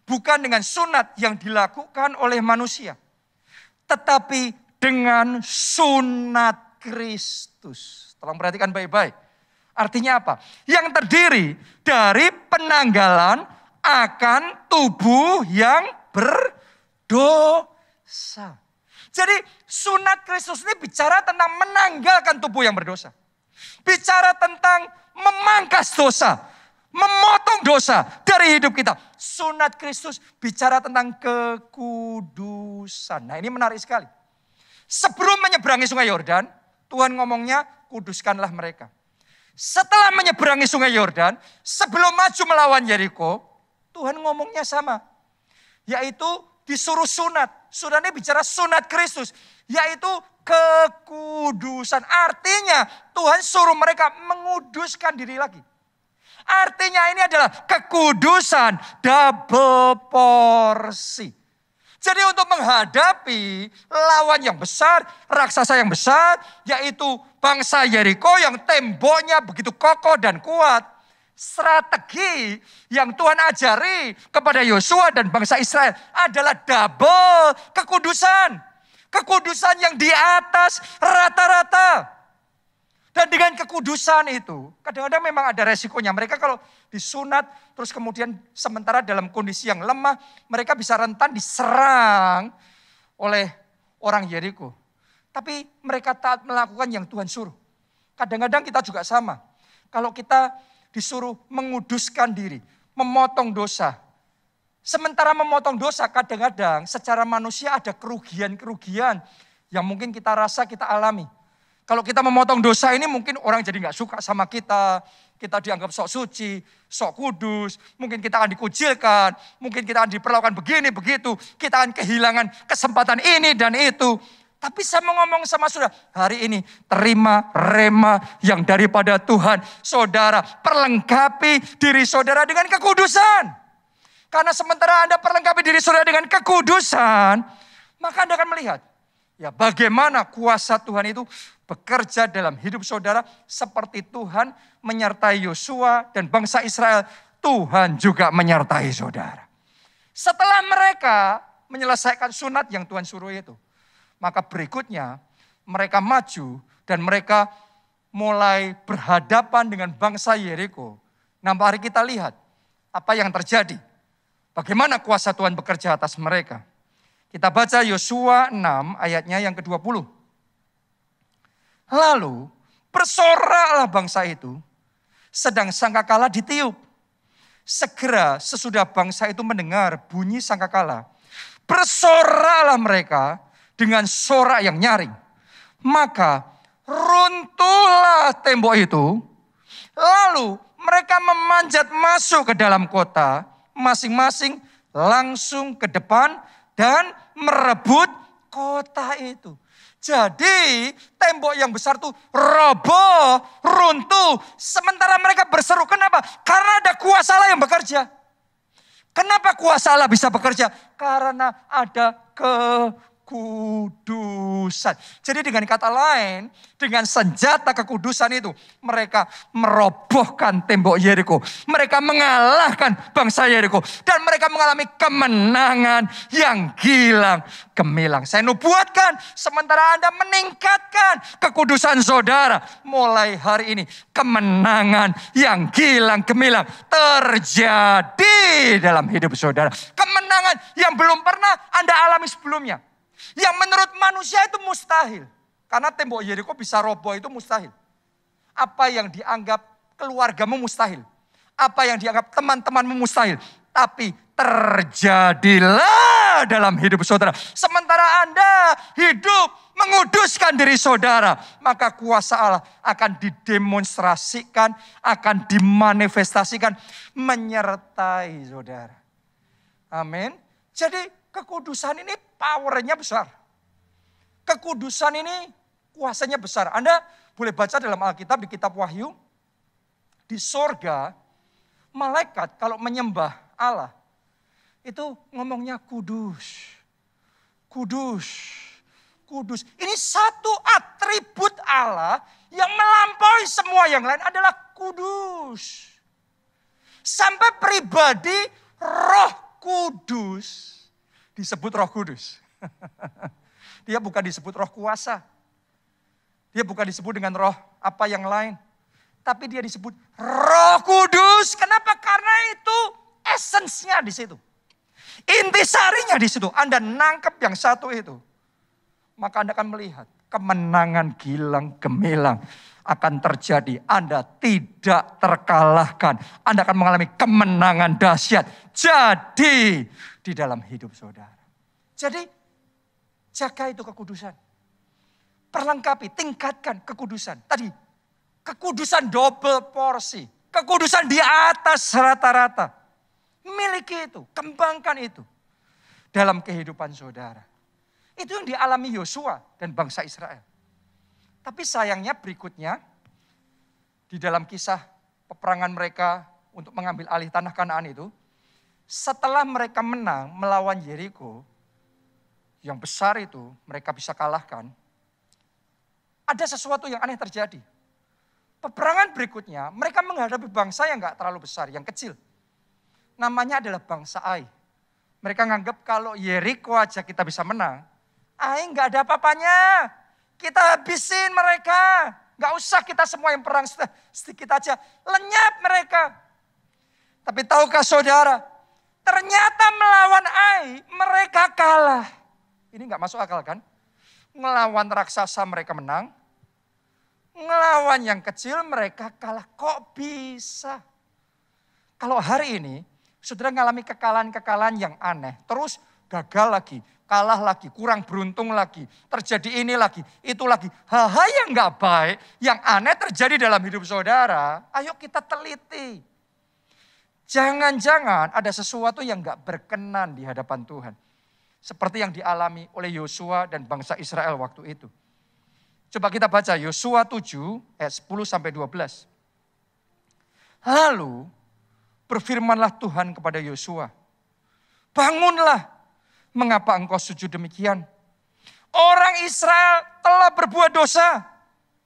Bukan dengan sunat yang dilakukan oleh manusia. Tetapi dengan sunat Kristus. Tolong perhatikan baik-baik. Artinya apa? Yang terdiri dari penanggalan akan tubuh yang berdosa. Jadi sunat Kristus ini bicara tentang menanggalkan tubuh yang berdosa. Bicara tentang memangkas dosa. Memotong dosa dari hidup kita. Sunat Kristus bicara tentang kekudusan. Nah ini menarik sekali. Sebelum menyeberangi sungai Yordan, Tuhan ngomongnya kuduskanlah mereka. Setelah menyeberangi sungai Yordan, sebelum maju melawan Yeriko, Tuhan ngomongnya sama. Yaitu disuruh sunat. Sunat ini bicara sunat Kristus. Yaitu kekudusan. Artinya Tuhan suruh mereka menguduskan diri lagi. Artinya ini adalah kekudusan double porsi. Jadi untuk menghadapi lawan yang besar, raksasa yang besar, yaitu bangsa Yeriko yang temboknya begitu kokoh dan kuat. Strategi yang Tuhan ajari kepada Yosua dan bangsa Israel adalah double kekudusan. Kekudusan yang di atas rata-rata. Dan dengan kekudusan itu, kadang-kadang memang ada resikonya. Mereka kalau disunat, terus kemudian sementara dalam kondisi yang lemah, mereka bisa rentan diserang oleh orang Yeriko. Tapi mereka taat melakukan yang Tuhan suruh. Kadang-kadang kita juga sama. Kalau kita disuruh menguduskan diri, memotong dosa. Sementara memotong dosa, kadang-kadang secara manusia ada kerugian-kerugian yang mungkin kita rasa kita alami. Kalau kita memotong dosa ini mungkin orang jadi gak suka sama kita. Kita dianggap sok suci, sok kudus. Mungkin kita akan dikucilkan. Mungkin kita akan diperlakukan begini, begitu. Kita akan kehilangan kesempatan ini dan itu. Tapi saya mau ngomong sama saudara. Hari ini terima rema yang daripada Tuhan. Saudara perlengkapi diri saudara dengan kekudusan. Karena sementara Anda perlengkapi diri saudara dengan kekudusan. Maka Anda akan melihat. Ya bagaimana kuasa Tuhan itu bekerja dalam hidup saudara seperti Tuhan menyertai Yosua dan bangsa Israel. Tuhan juga menyertai saudara. Setelah mereka menyelesaikan sunat yang Tuhan suruh itu. Maka berikutnya mereka maju dan mereka mulai berhadapan dengan bangsa Yeriko. Nah mari kita lihat apa yang terjadi. Bagaimana kuasa Tuhan bekerja atas mereka. Kita baca Yosua 6 ayatnya yang ke-20. Lalu bersoraklah bangsa itu, sedang sangkakala ditiup. Segera sesudah bangsa itu mendengar bunyi sangkakala, bersoraklah mereka dengan sorak yang nyaring. Maka runtuhlah tembok itu, lalu mereka memanjat masuk ke dalam kota, masing-masing langsung ke depan dan merebut kota itu. Jadi tembok yang besar itu roboh, runtuh. Sementara mereka berseru, kenapa? Karena ada kuasa Allah yang bekerja. Kenapa kuasa Allah bisa bekerja? Karena ada kekudusan. Jadi dengan kata lain, dengan senjata kekudusan itu, mereka merobohkan tembok Yeriko. Mereka mengalahkan bangsa Yeriko. Dan mereka mengalami kemenangan yang gilang gemilang. Saya nubuatkan, sementara Anda meningkatkan kekudusan saudara. Mulai hari ini, kemenangan yang gilang gemilang terjadi dalam hidup saudara. Kemenangan yang belum pernah Anda alami sebelumnya. Yang menurut manusia itu mustahil. Karena tembok Yeriko bisa roboh itu mustahil. Apa yang dianggap keluargamu mustahil. Apa yang dianggap teman-temanmu mustahil. Tapi terjadilah ada dalam hidup saudara. Sementara Anda hidup menguduskan diri saudara, maka kuasa Allah akan didemonstrasikan, akan dimanifestasikan, menyertai saudara. Amin. Jadi kekudusan ini powernya besar. Kekudusan ini kuasanya besar. Anda boleh baca dalam Alkitab di kitab Wahyu. Di sorga, malaikat kalau menyembah Allah, itu ngomongnya kudus. Kudus. Kudus. Ini satu atribut Allah yang melampaui semua yang lain adalah kudus. Sampai pribadi Roh Kudus disebut Roh Kudus. Dia bukan disebut roh kuasa. Dia bukan disebut dengan roh apa yang lain. Tapi dia disebut Roh Kudus. Kenapa? Karena itu esensinya di situ. Intisarinya di situ. Anda nangkep yang satu itu. Maka Anda akan melihat kemenangan gilang gemilang akan terjadi. Anda tidak terkalahkan. Anda akan mengalami kemenangan dahsyat. Jadi di dalam hidup saudara. Jadi jaga itu kekudusan. Perlengkapi, tingkatkan kekudusan. Tadi kekudusan double porsi. Kekudusan di atas rata-rata. Miliki itu, kembangkan itu dalam kehidupan saudara. Itu yang dialami Yosua dan bangsa Israel. Tapi sayangnya berikutnya, di dalam kisah peperangan mereka untuk mengambil alih tanah Kanaan itu, setelah mereka menang melawan Yeriko, yang besar itu mereka bisa kalahkan, ada sesuatu yang aneh terjadi. Peperangan berikutnya, mereka menghadapi bangsa yang gak terlalu besar, yang kecil. Namanya adalah bangsa Ai. Mereka nganggap kalau Yeriko aja kita bisa menang, Ai gak ada apa-apanya. Kita habisin mereka. Gak usah kita semua yang perang sedikit aja. Lenyap mereka. Tapi tahukah saudara, ternyata melawan Ai mereka kalah. Ini gak masuk akal kan? Ngelawan raksasa mereka menang. Ngelawan yang kecil mereka kalah. Kok bisa? Kalau hari ini saudara mengalami kekalahan-kekalahan yang aneh. Terus gagal lagi, kalah lagi, kurang beruntung lagi. Terjadi ini lagi, itu lagi. Hal-hal yang gak baik, yang aneh terjadi dalam hidup saudara. Ayo kita teliti. Jangan-jangan ada sesuatu yang gak berkenan di hadapan Tuhan. Seperti yang dialami oleh Yosua dan bangsa Israel waktu itu. Coba kita baca Yosua 7 ayat 10-12. Lalu berfirmanlah Tuhan kepada Yosua. Bangunlah, mengapa engkau sujud demikian? Orang Israel telah berbuat dosa.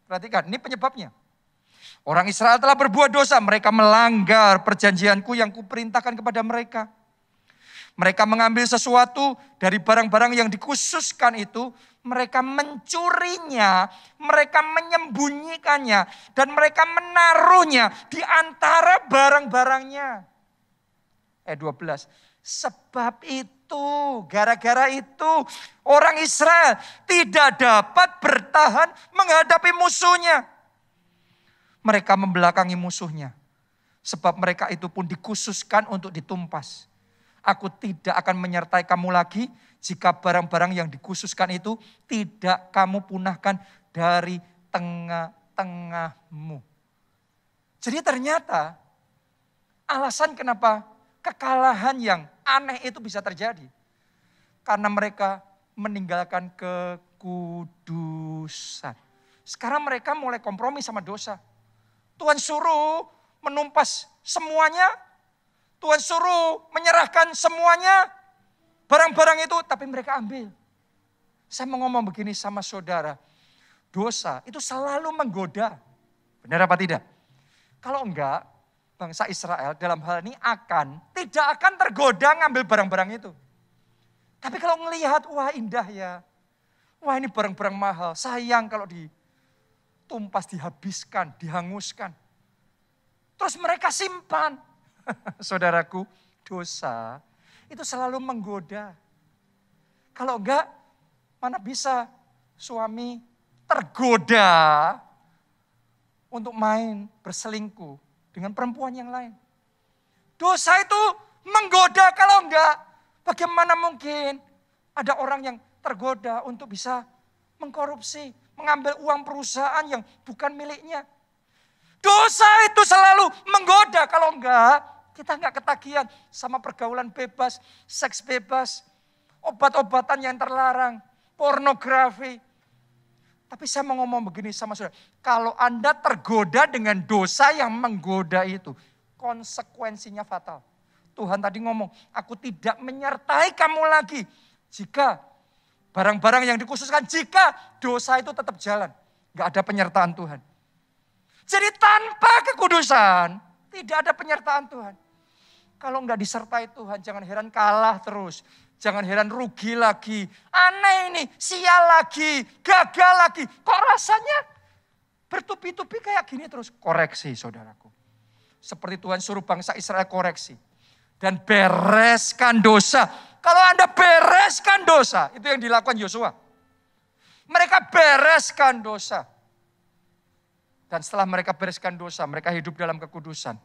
Perhatikan, ini penyebabnya. Orang Israel telah berbuat dosa, mereka melanggar perjanjianku yang kuperintahkan kepada mereka. Mereka mengambil sesuatu dari barang-barang yang dikhususkan itu, mereka mencurinya, mereka menyembunyikannya, dan mereka menaruhnya di antara barang-barangnya. Ayat 12, sebab itu, gara-gara itu, orang Israel tidak dapat bertahan menghadapi musuhnya. Mereka membelakangi musuhnya, sebab mereka itu pun dikhususkan untuk ditumpas. Aku tidak akan menyertai kamu lagi jika barang-barang yang dikhususkan itu tidak kamu punahkan dari tengah-tengahmu. Jadi ternyata alasan kenapa kekalahan yang aneh itu bisa terjadi. Karena mereka meninggalkan kekudusan. Sekarang mereka mulai kompromi sama dosa. Tuhan suruh menumpas semuanya. Tuhan suruh menyerahkan semuanya, barang-barang itu, tapi mereka ambil. Saya mau ngomong begini sama saudara, dosa itu selalu menggoda. Benar apa tidak? Kalau enggak, bangsa Israel dalam hal ini tidak akan tergoda ngambil barang-barang itu. Tapi kalau ngelihat, wah indah ya, wah ini barang-barang mahal, sayang kalau ditumpas, dihabiskan, dihanguskan. Terus mereka simpan. Saudaraku, dosa itu selalu menggoda. Kalau enggak, mana bisa suami tergoda untuk main berselingkuh dengan perempuan yang lain. Dosa itu menggoda, kalau enggak, bagaimana mungkin Ada orang yang tergoda untuk bisa mengkorupsi, mengambil uang perusahaan yang bukan miliknya. Dosa itu selalu menggoda, kalau enggak kita enggak ketagihan sama pergaulan bebas, seks bebas, obat-obatan yang terlarang, pornografi. Tapi saya mau ngomong begini sama saudara, kalau Anda tergoda dengan dosa yang menggoda itu, konsekuensinya fatal. Tuhan tadi ngomong, aku tidak menyertai kamu lagi jika barang-barang yang dikhususkan, jika dosa itu tetap jalan. Gak ada penyertaan Tuhan. Jadi tanpa kekudusan, tidak ada penyertaan Tuhan. Kalau nggak disertai Tuhan, jangan heran kalah terus. Jangan heran rugi lagi. Aneh ini, sial lagi, gagal lagi. Kok rasanya bertubi-tubi kayak gini terus? Koreksi saudaraku. Seperti Tuhan suruh bangsa Israel koreksi. Dan bereskan dosa. Kalau Anda bereskan dosa, itu yang dilakukan Yosua. Mereka bereskan dosa. Dan setelah mereka bereskan dosa, mereka hidup dalam kekudusan.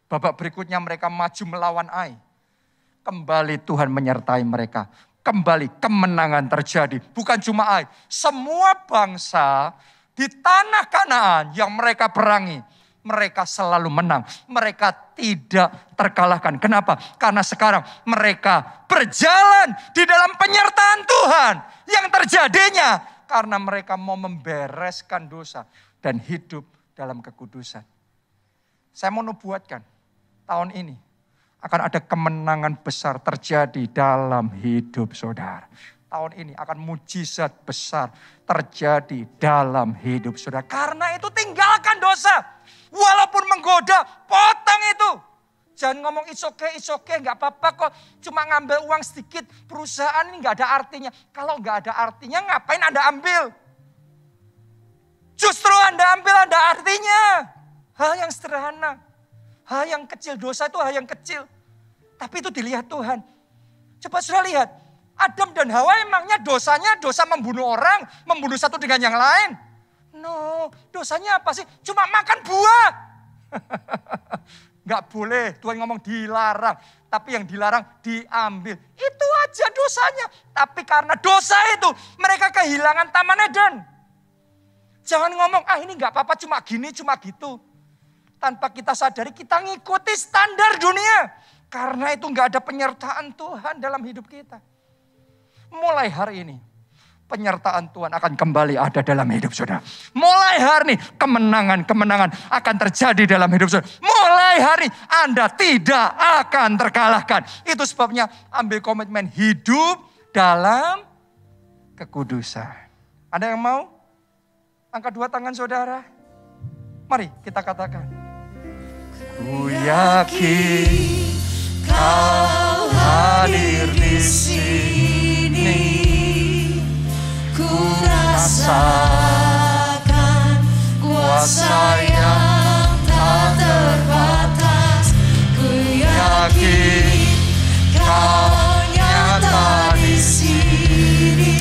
Babak berikutnya mereka maju melawan Ai. Kembali Tuhan menyertai mereka. Kembali kemenangan terjadi. Bukan cuma Ai. Semua bangsa di tanah Kanaan yang mereka perangi, mereka selalu menang. Mereka tidak terkalahkan. Kenapa? Karena sekarang mereka berjalan di dalam penyertaan Tuhan. Yang terjadinya karena mereka mau membereskan dosa dan hidup dalam kekudusan. Saya mau nubuatkan, tahun ini akan ada kemenangan besar terjadi dalam hidup saudara. Tahun ini akan mujizat besar terjadi dalam hidup saudara. Karena itu tinggalkan dosa. Walaupun menggoda, potong itu. Jangan ngomong it's okay, gak apa-apa kok. Cuma ngambil uang sedikit, perusahaan ini gak ada artinya. Kalau gak ada artinya, ngapain Anda ambil? Justru Anda ambil ada artinya. Hal yang sederhana. Hal yang kecil, dosa itu hal yang kecil. Tapi itu dilihat Tuhan. Coba sudah lihat. Adam dan Hawa emangnya dosanya dosa membunuh orang, membunuh satu dengan yang lain. No, dosanya apa sih? Cuma makan buah. Gak boleh, Tuhan ngomong dilarang. Tapi yang dilarang diambil. Itu aja dosanya. Tapi karena dosa itu mereka kehilangan Taman Eden. Jangan ngomong, ini gak apa-apa cuma gini, cuma gitu. Tanpa kita sadari kita ngikuti standar dunia. Karena itu gak ada penyertaan Tuhan dalam hidup kita. Mulai hari ini, penyertaan Tuhan akan kembali ada dalam hidup saudara. Mulai hari ini, kemenangan-kemenangan akan terjadi dalam hidup saudara. Mulai hari Anda tidak akan terkalahkan. Itu sebabnya ambil komitmen hidup dalam kekudusan. Ada yang mau? Angkat dua tangan saudara. Mari kita katakan. Ku yakin Kau hadir di sini. Ku rasakan kuasa yang tak terbatas. Ku yakin Kau nyata di sini.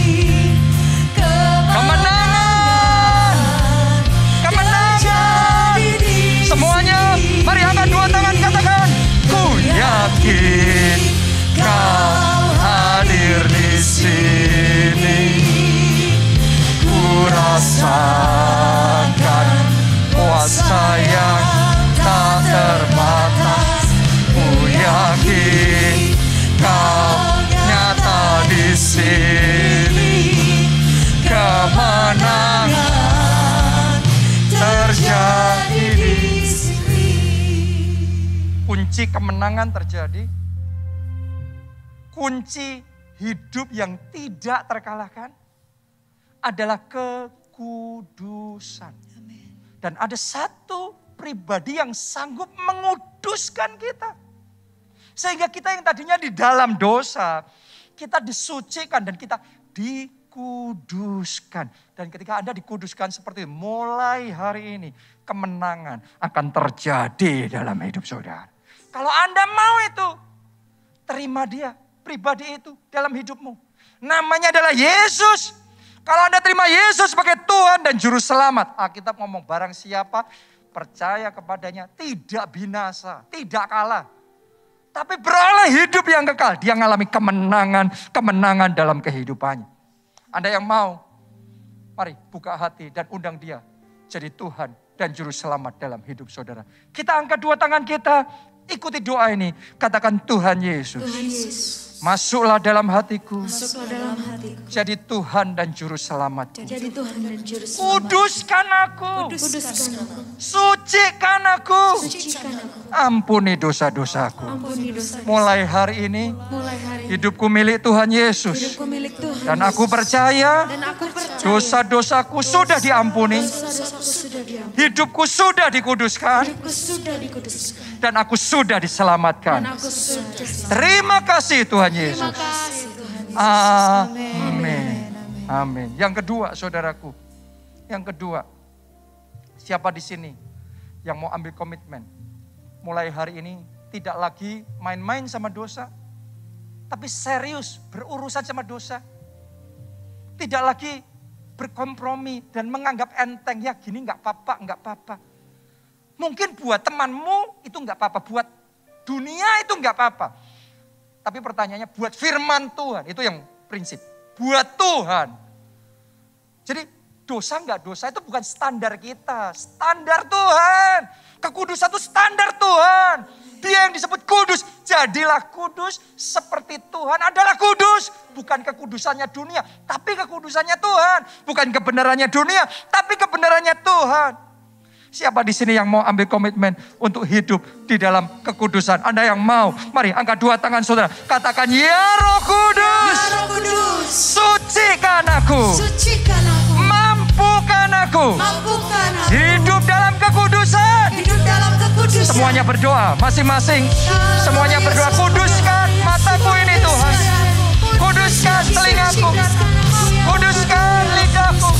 Kemenangan, kemenangan. Semuanya, mari angkat dua tangan katakan. Ku yakin Kau hadir di sini. Ku rasakan kuasa yang tak terbatas. Ku yakin Kau nyata di sini. Kemenangan terjadi di sini. Kunci kemenangan terjadi. Kunci hidup yang tidak terkalahkan adalah kekudusan. Dan ada satu pribadi yang sanggup menguduskan kita. Sehingga kita yang tadinya di dalam dosa, kita disucikan dan kita dikuduskan. Dan ketika Anda dikuduskan seperti itu, mulai hari ini kemenangan akan terjadi dalam hidup saudara. Kalau Anda mau itu, terima dia, pribadi itu dalam hidupmu. Namanya adalah Yesus. Kalau Anda terima Yesus sebagai Tuhan dan Juru Selamat. Alkitab ngomong barang siapa percaya kepadanya tidak binasa, tidak kalah. tapi beroleh hidup yang kekal. Dia mengalami kemenangan dalam kehidupannya. Anda yang mau, mari buka hati dan undang dia jadi Tuhan dan Juru Selamat dalam hidup saudara. Kita angkat dua tangan kita, ikuti doa ini. Katakan, Tuhan Yesus, masuklah dalam hatiku. Jadi Tuhan dan Juru Selamatku. Kuduskan aku. Sucikan aku. Ampuni dosa-dosaku. Mulai hari ini, hidupku milik Tuhan Yesus. Dan aku percaya dosa-dosaku sudah diampuni. Hidupku sudah dikuduskan. Dan aku sudah diselamatkan. Terima kasih Tuhan Yesus. Amin. Amin. Yang kedua, saudaraku. Yang kedua, siapa di sini yang mau ambil komitmen? Mulai hari ini tidak lagi main-main sama dosa, tapi serius berurusan sama dosa. Tidak lagi berkompromi dan menganggap enteng, ya gini nggak apa-apa. Mungkin buat temanmu itu nggak apa-apa, buat dunia itu nggak apa-apa. Tapi pertanyaannya buat firman Tuhan, itu yang prinsip. Buat Tuhan. Jadi dosa nggak dosa itu bukan standar kita, standar Tuhan. Kekudusan itu standar Tuhan. Dia yang disebut kudus, jadilah kudus seperti Tuhan adalah kudus. Bukan kekudusannya dunia, tapi kekudusannya Tuhan. Bukan kebenarannya dunia, tapi kebenarannya Tuhan. Siapa di sini yang mau ambil komitmen untuk hidup di dalam kekudusan? Anda yang mau, mari angkat dua tangan saudara. Katakan, ya Roh Kudus, sucikan aku. Mampukan aku. Hidup dalam kekudusan. Semuanya berdoa, masing-masing. Semuanya berdoa, kuduskan mataku ini Tuhan. Kuduskan telingaku. Kuduskan lidahku.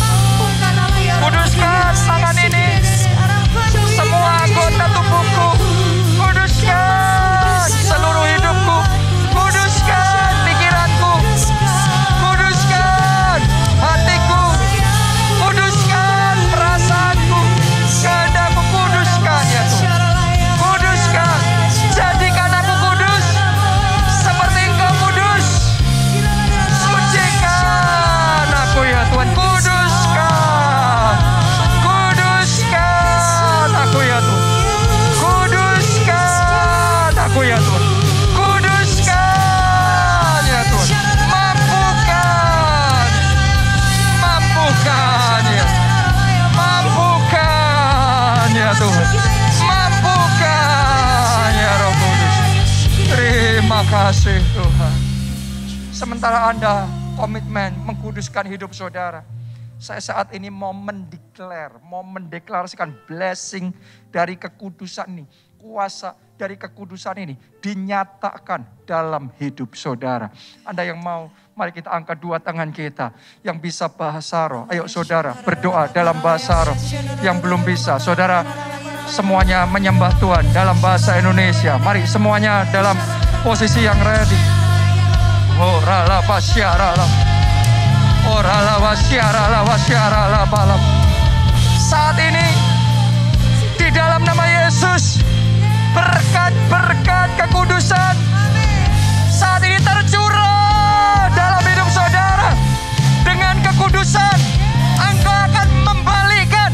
Kuduskan tangan ini. Semua anggota tubuhku. Kuduskan seluruh hidupku. Kuduskan pikiranku. Kuduskan hatiku. Kuduskan perasaanku. Kehendakku kuduskan ya Tuhan. Kuduskan. Jadikan aku kudus seperti Engkau kudus. Sucikan aku ya Tuhan. Kuduskan. Kuduskan aku ya Tuhan. Kuduskan aku ya Tuhan. Kuduskan ya Tuhan. Mampukan. Mampukan ya. Mampukan ya Tuhan. Mampukan ya Roh Kudus. Terima kasih Tuhan. Sementara Anda komitmen mengkuduskan hidup saudara, saya saat ini mau mendeklarasikan blessing dari kekudusan ini. Kuasa dari kekudusan ini dinyatakan dalam hidup saudara. Anda yang mau, mari kita angkat dua tangan kita. Yang bisa bahasa roh, ayo saudara berdoa dalam bahasa roh. Yang belum bisa, saudara semuanya menyembah Tuhan dalam bahasa Indonesia. Mari semuanya dalam posisi yang ready. Oh rala pasyarala. Oh rala wasyarala wasyarala balam. Saat ini di dalam nama Yesus, berkat-berkat kekudusan saat ini tercurah dalam hidup saudara. Dengan kekudusan, Engkau akan membalikkan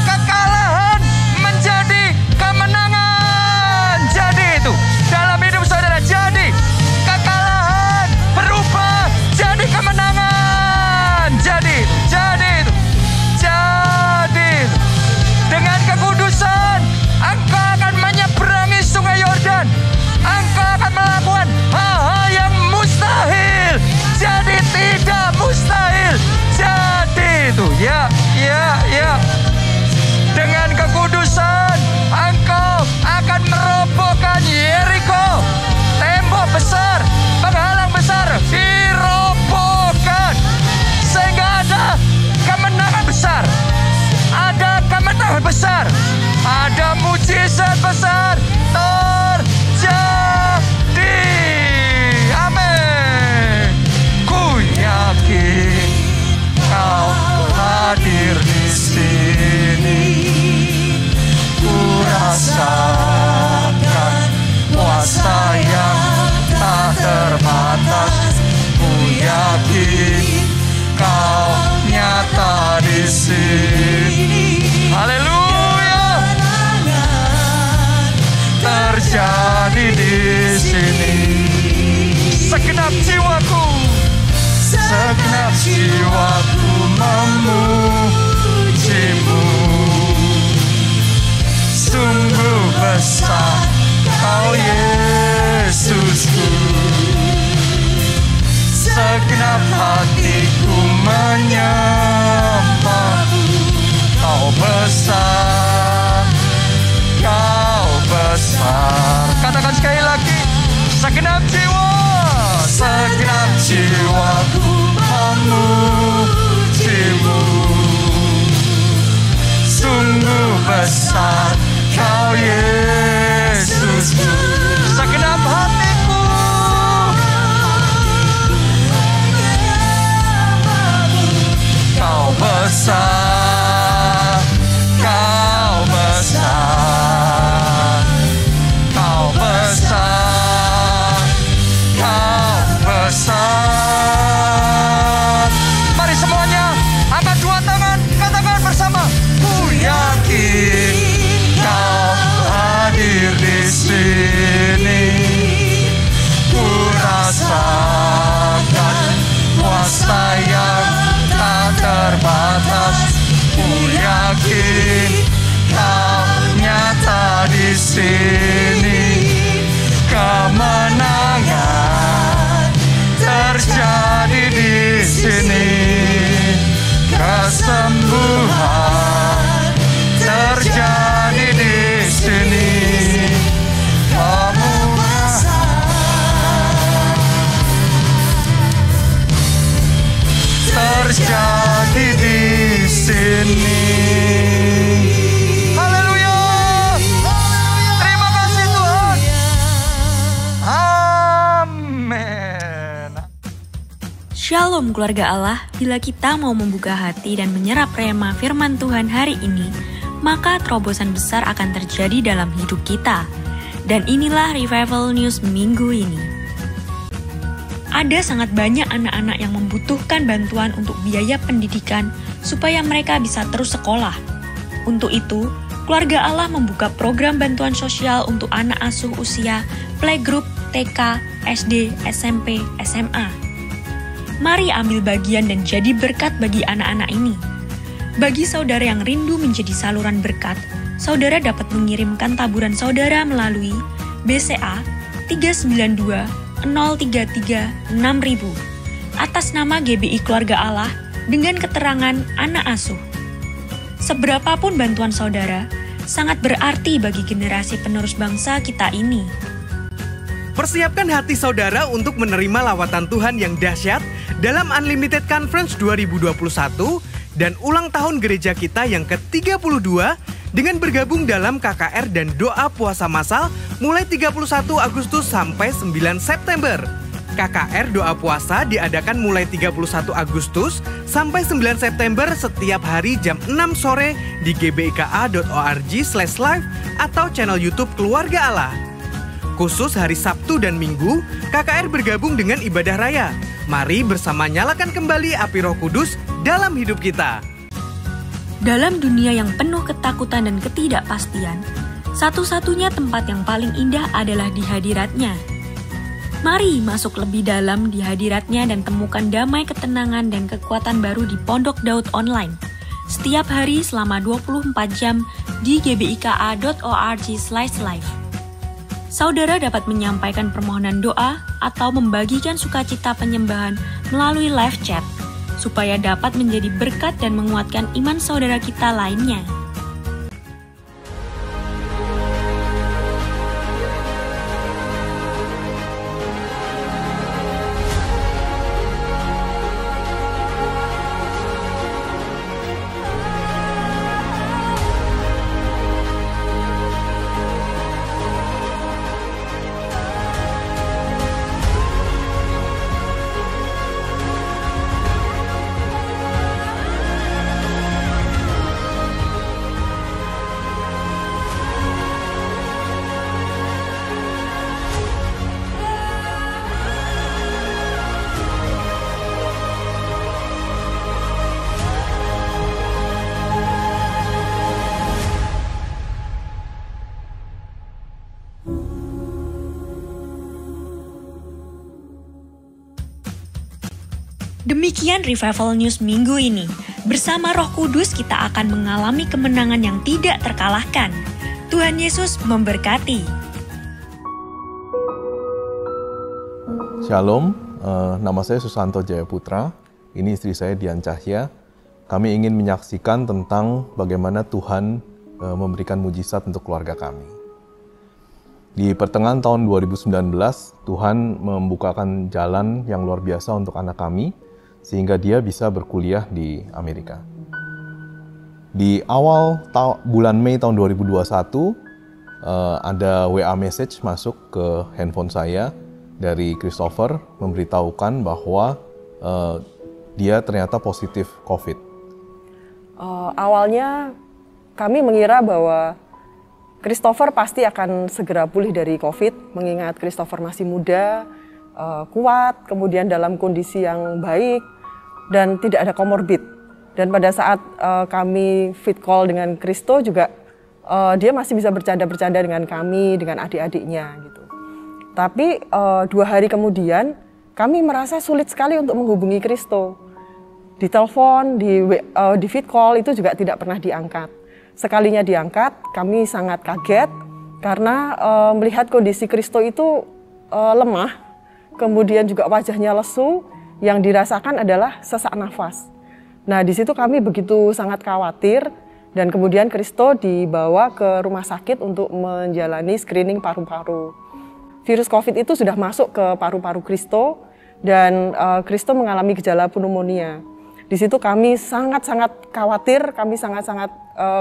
kekalahan menjadi kemenangan. Jadi itu dalam hidup saudara, jadi kekalahan berubah jadi kemenangan. Jadi itu. sini. Haleluya. Terjadi di sini. Segenap jiwaku memujimu. Sungguh besar Kau Yesusku. Segenap hatiku menyembahmu. Kau besar, Kau besar. Katakan sekali lagi. Segenap jiwaku memujimu. Sungguh besar Kau Yesusku. Segenap hatiku Kau besar, Kau besar, Kau besar, Kau besar. Mari semuanya angkat dua tangan, katakan bersama. Ku yakin Kau hadir di sini. Ku rasakan kuasa yang tak terbatas. Ku yakin Kau nyata di sini. Kemenangan terjadi di sini. Kesembuhan terjadi di sini. Terjadi di sini. Haleluya. Terima kasih Tuhan. Amin. Shalom keluarga Allah, bila kita mau membuka hati dan menyerap rema firman Tuhan hari ini, maka terobosan besar akan terjadi dalam hidup kita. Dan inilah Revival News minggu ini. Ada sangat banyak anak-anak yang membutuhkan bantuan untuk biaya pendidikan supaya mereka bisa terus sekolah. Untuk itu, keluarga Allah membuka program bantuan sosial untuk anak asuh usia playgroup, TK, SD, SMP, SMA. Mari ambil bagian dan jadi berkat bagi anak-anak ini. Bagi saudara yang rindu menjadi saluran berkat, saudara dapat mengirimkan taburan saudara melalui BCA 392 033 6000 atas nama GBI Keluarga Allah dengan keterangan anak asuh. Seberapapun bantuan saudara, sangat berarti bagi generasi penerus bangsa kita ini. Persiapkan hati saudara untuk menerima lawatan Tuhan yang dahsyat dalam Unlimited Conference 2021 dan ulang tahun gereja kita yang ke-32 dengan bergabung dalam KKR dan doa puasa massal mulai 31 Agustus sampai 9 September. KKR doa puasa diadakan mulai 31 Agustus sampai 9 September setiap hari jam 6 sore di gbika.org/live atau channel YouTube Keluarga Allah. Khusus hari Sabtu dan Minggu, KKR bergabung dengan ibadah raya. Mari bersama nyalakan kembali api Roh Kudus dalam hidup kita. Dalam dunia yang penuh ketakutan dan ketidakpastian, satu-satunya tempat yang paling indah adalah di hadirat-Nya. Mari masuk lebih dalam di hadirat-Nya dan temukan damai, ketenangan, dan kekuatan baru di Pondok Daud Online. Setiap hari selama 24 jam di gbika.org/live. Saudara dapat menyampaikan permohonan doa atau membagikan sukacita penyembahan melalui live chat, supaya dapat menjadi berkat dan menguatkan iman saudara kita lainnya. Demikian Revival News minggu ini. Bersama Roh Kudus kita akan mengalami kemenangan yang tidak terkalahkan. Tuhan Yesus memberkati. Shalom, nama saya Susanto Jayaputra. Ini istri saya Dian Cahya. Kami ingin menyaksikan tentang bagaimana Tuhan memberikan mujizat untuk keluarga kami. Di pertengahan tahun 2019, Tuhan membukakan jalan yang luar biasa untuk anak kami, sehingga dia bisa berkuliah di Amerika. Di awal bulan Mei tahun 2021, ada WA message masuk ke handphone saya dari Christopher, memberitahukan bahwa dia ternyata positif COVID. Awalnya kami mengira bahwa Christopher pasti akan segera pulih dari COVID, mengingat Christopher masih muda, kuat, kemudian dalam kondisi yang baik, dan tidak ada komorbid. Dan pada saat kami fit call dengan Christo juga, dia masih bisa bercanda-bercanda dengan kami, dengan adik-adiknya gitu. Tapi 2 hari kemudian, kami merasa sulit sekali untuk menghubungi Christo. Di telepon, di fit call itu juga tidak pernah diangkat. Sekalinya diangkat, kami sangat kaget karena melihat kondisi Christo itu lemah, kemudian juga wajahnya lesu, yang dirasakan adalah sesak nafas. Nah, di situ kami begitu sangat khawatir dan kemudian Christo dibawa ke rumah sakit untuk menjalani screening paru-paru. Virus COVID itu sudah masuk ke paru-paru Christo dan Christo mengalami gejala pneumonia. Di situ kami sangat-sangat khawatir, kami sangat-sangat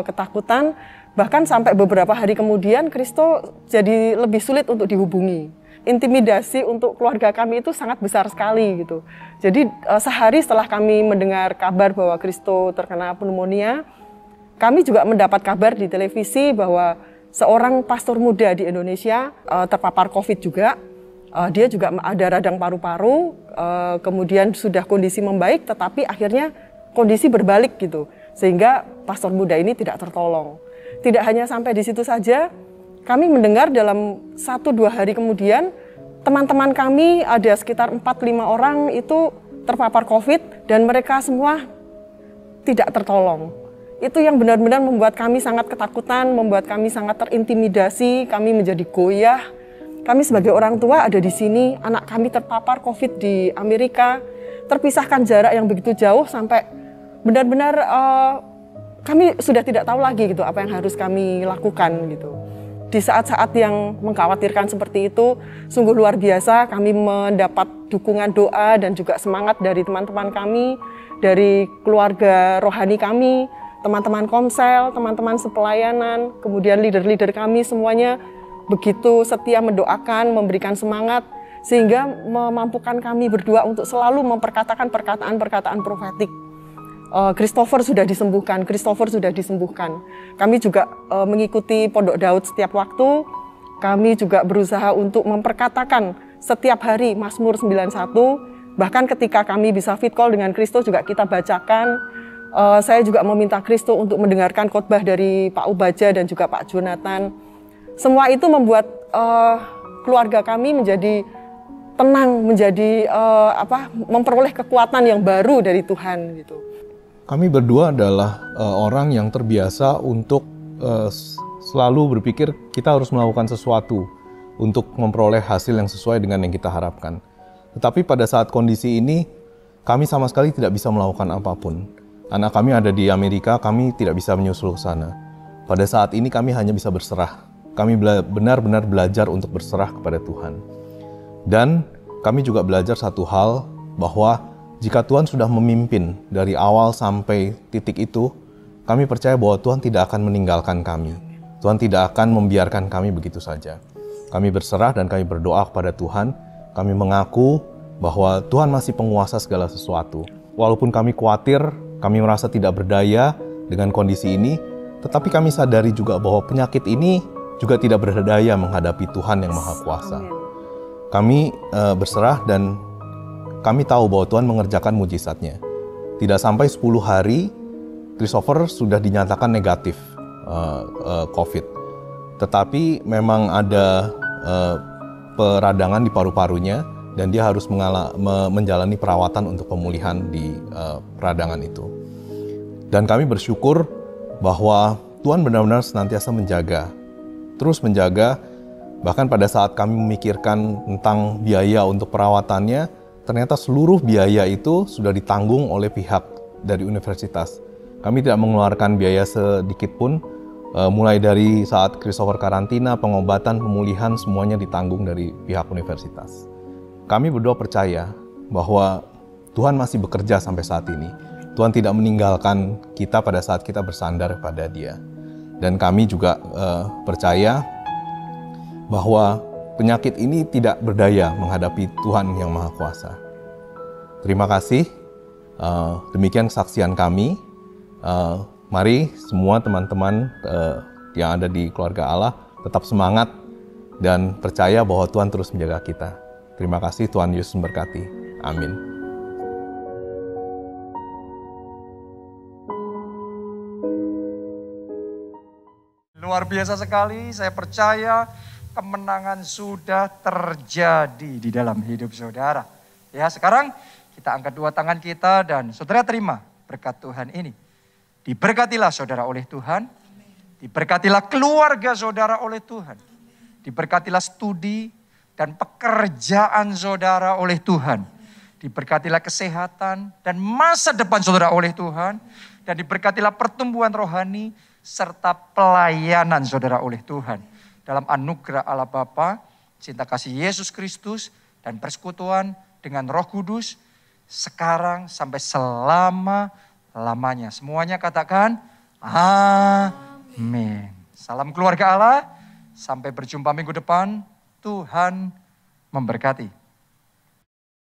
ketakutan, bahkan sampai beberapa hari kemudian Christo jadi lebih sulit untuk dihubungi. Intimidasi untuk keluarga kami itu sangat besar sekali gitu. Jadi sehari setelah kami mendengar kabar bahwa Christo terkena pneumonia, kami juga mendapat kabar di televisi bahwa seorang pastor muda di Indonesia terpapar COVID juga. Dia juga ada radang paru-paru, kemudian sudah kondisi membaik, tetapi akhirnya kondisi berbalik gitu. Sehingga pastor muda ini tidak tertolong. Tidak hanya sampai di situ saja, kami mendengar dalam 1-2 hari kemudian, teman-teman kami ada sekitar 4-5 orang itu terpapar COVID dan mereka semua tidak tertolong. Itu yang benar-benar membuat kami sangat ketakutan, membuat kami sangat terintimidasi, kami menjadi goyah. Kami sebagai orang tua ada di sini, anak kami terpapar COVID di Amerika, terpisahkan jarak yang begitu jauh sampai benar-benar kami sudah tidak tahu lagi gitu apa yang harus kami lakukan gitu. Di saat-saat yang mengkhawatirkan seperti itu, sungguh luar biasa kami mendapat dukungan doa dan juga semangat dari teman-teman kami, dari keluarga rohani kami, teman-teman komsel, teman-teman sepelayanan, kemudian leader-leader kami semuanya begitu setia mendoakan, memberikan semangat, sehingga memampukan kami berdua untuk selalu memperkatakan perkataan-perkataan profetik. Christopher sudah disembuhkan, Christopher sudah disembuhkan. Kami juga mengikuti Pondok Daud setiap waktu. Kami juga berusaha untuk memperkatakan setiap hari Mazmur 91. Bahkan ketika kami bisa fit call dengan Christo juga kita bacakan. Saya juga meminta Christo untuk mendengarkan khotbah dari Pak Ubaja dan juga Pak Jonathan. Semua itu membuat keluarga kami menjadi tenang, menjadi memperoleh kekuatan yang baru dari Tuhan gitu. Kami berdua adalah orang yang terbiasa untuk selalu berpikir kita harus melakukan sesuatu untuk memperoleh hasil yang sesuai dengan yang kita harapkan. Tetapi pada saat kondisi ini, kami sama sekali tidak bisa melakukan apapun. Anak kami ada di Amerika, kami tidak bisa menyusul ke sana. Pada saat ini kami hanya bisa berserah. Kami benar-benar belajar untuk berserah kepada Tuhan. Dan kami juga belajar satu hal, bahwa jika Tuhan sudah memimpin dari awal sampai titik itu, kami percaya bahwa Tuhan tidak akan meninggalkan kami. Tuhan tidak akan membiarkan kami begitu saja. Kami berserah dan kami berdoa kepada Tuhan. Kami mengaku bahwa Tuhan masih penguasa segala sesuatu. Walaupun kami khawatir, kami merasa tidak berdaya dengan kondisi ini, tetapi kami sadari juga bahwa penyakit ini juga tidak berdaya menghadapi Tuhan yang Maha Kuasa. Kami berserah dan kami tahu bahwa Tuhan mengerjakan mujizatnya. Tidak sampai 10 hari, Christopher sudah dinyatakan negatif COVID. Tetapi memang ada peradangan di paru-parunya dan dia harus menjalani perawatan untuk pemulihan di peradangan itu. Dan kami bersyukur bahwa Tuhan benar-benar senantiasa menjaga, terus menjaga, bahkan pada saat kami memikirkan tentang biaya untuk perawatannya, ternyata seluruh biaya itu sudah ditanggung oleh pihak dari universitas. Kami tidak mengeluarkan biaya sedikit pun, mulai dari saat Christopher karantina, pengobatan, pemulihan, semuanya ditanggung dari pihak universitas. Kami berdua percaya bahwa Tuhan masih bekerja sampai saat ini. Tuhan tidak meninggalkan kita pada saat kita bersandar pada Dia. Dan kami juga percaya bahwa penyakit ini tidak berdaya menghadapi Tuhan yang Maha Kuasa. Terima kasih. Demikian kesaksian kami. Mari semua teman-teman yang ada di keluarga Allah tetap semangat dan percaya bahwa Tuhan terus menjaga kita. Terima kasih, Tuhan Yesus memberkati. Amin. Luar biasa sekali, saya percaya kemenangan sudah terjadi di dalam hidup saudara. Ya, sekarang kita angkat dua tangan kita dan saudara terima berkat Tuhan ini. Diberkatilah saudara oleh Tuhan, diberkatilah keluarga saudara oleh Tuhan, diberkatilah studi dan pekerjaan saudara oleh Tuhan, diberkatilah kesehatan dan masa depan saudara oleh Tuhan, dan diberkatilah pertumbuhan rohani serta pelayanan saudara oleh Tuhan. Dalam anugerah Allah Bapa, cinta kasih Yesus Kristus, dan persekutuan dengan Roh Kudus, sekarang sampai selama-lamanya. Semuanya katakan, amin. Salam keluarga Allah, sampai berjumpa minggu depan, Tuhan memberkati.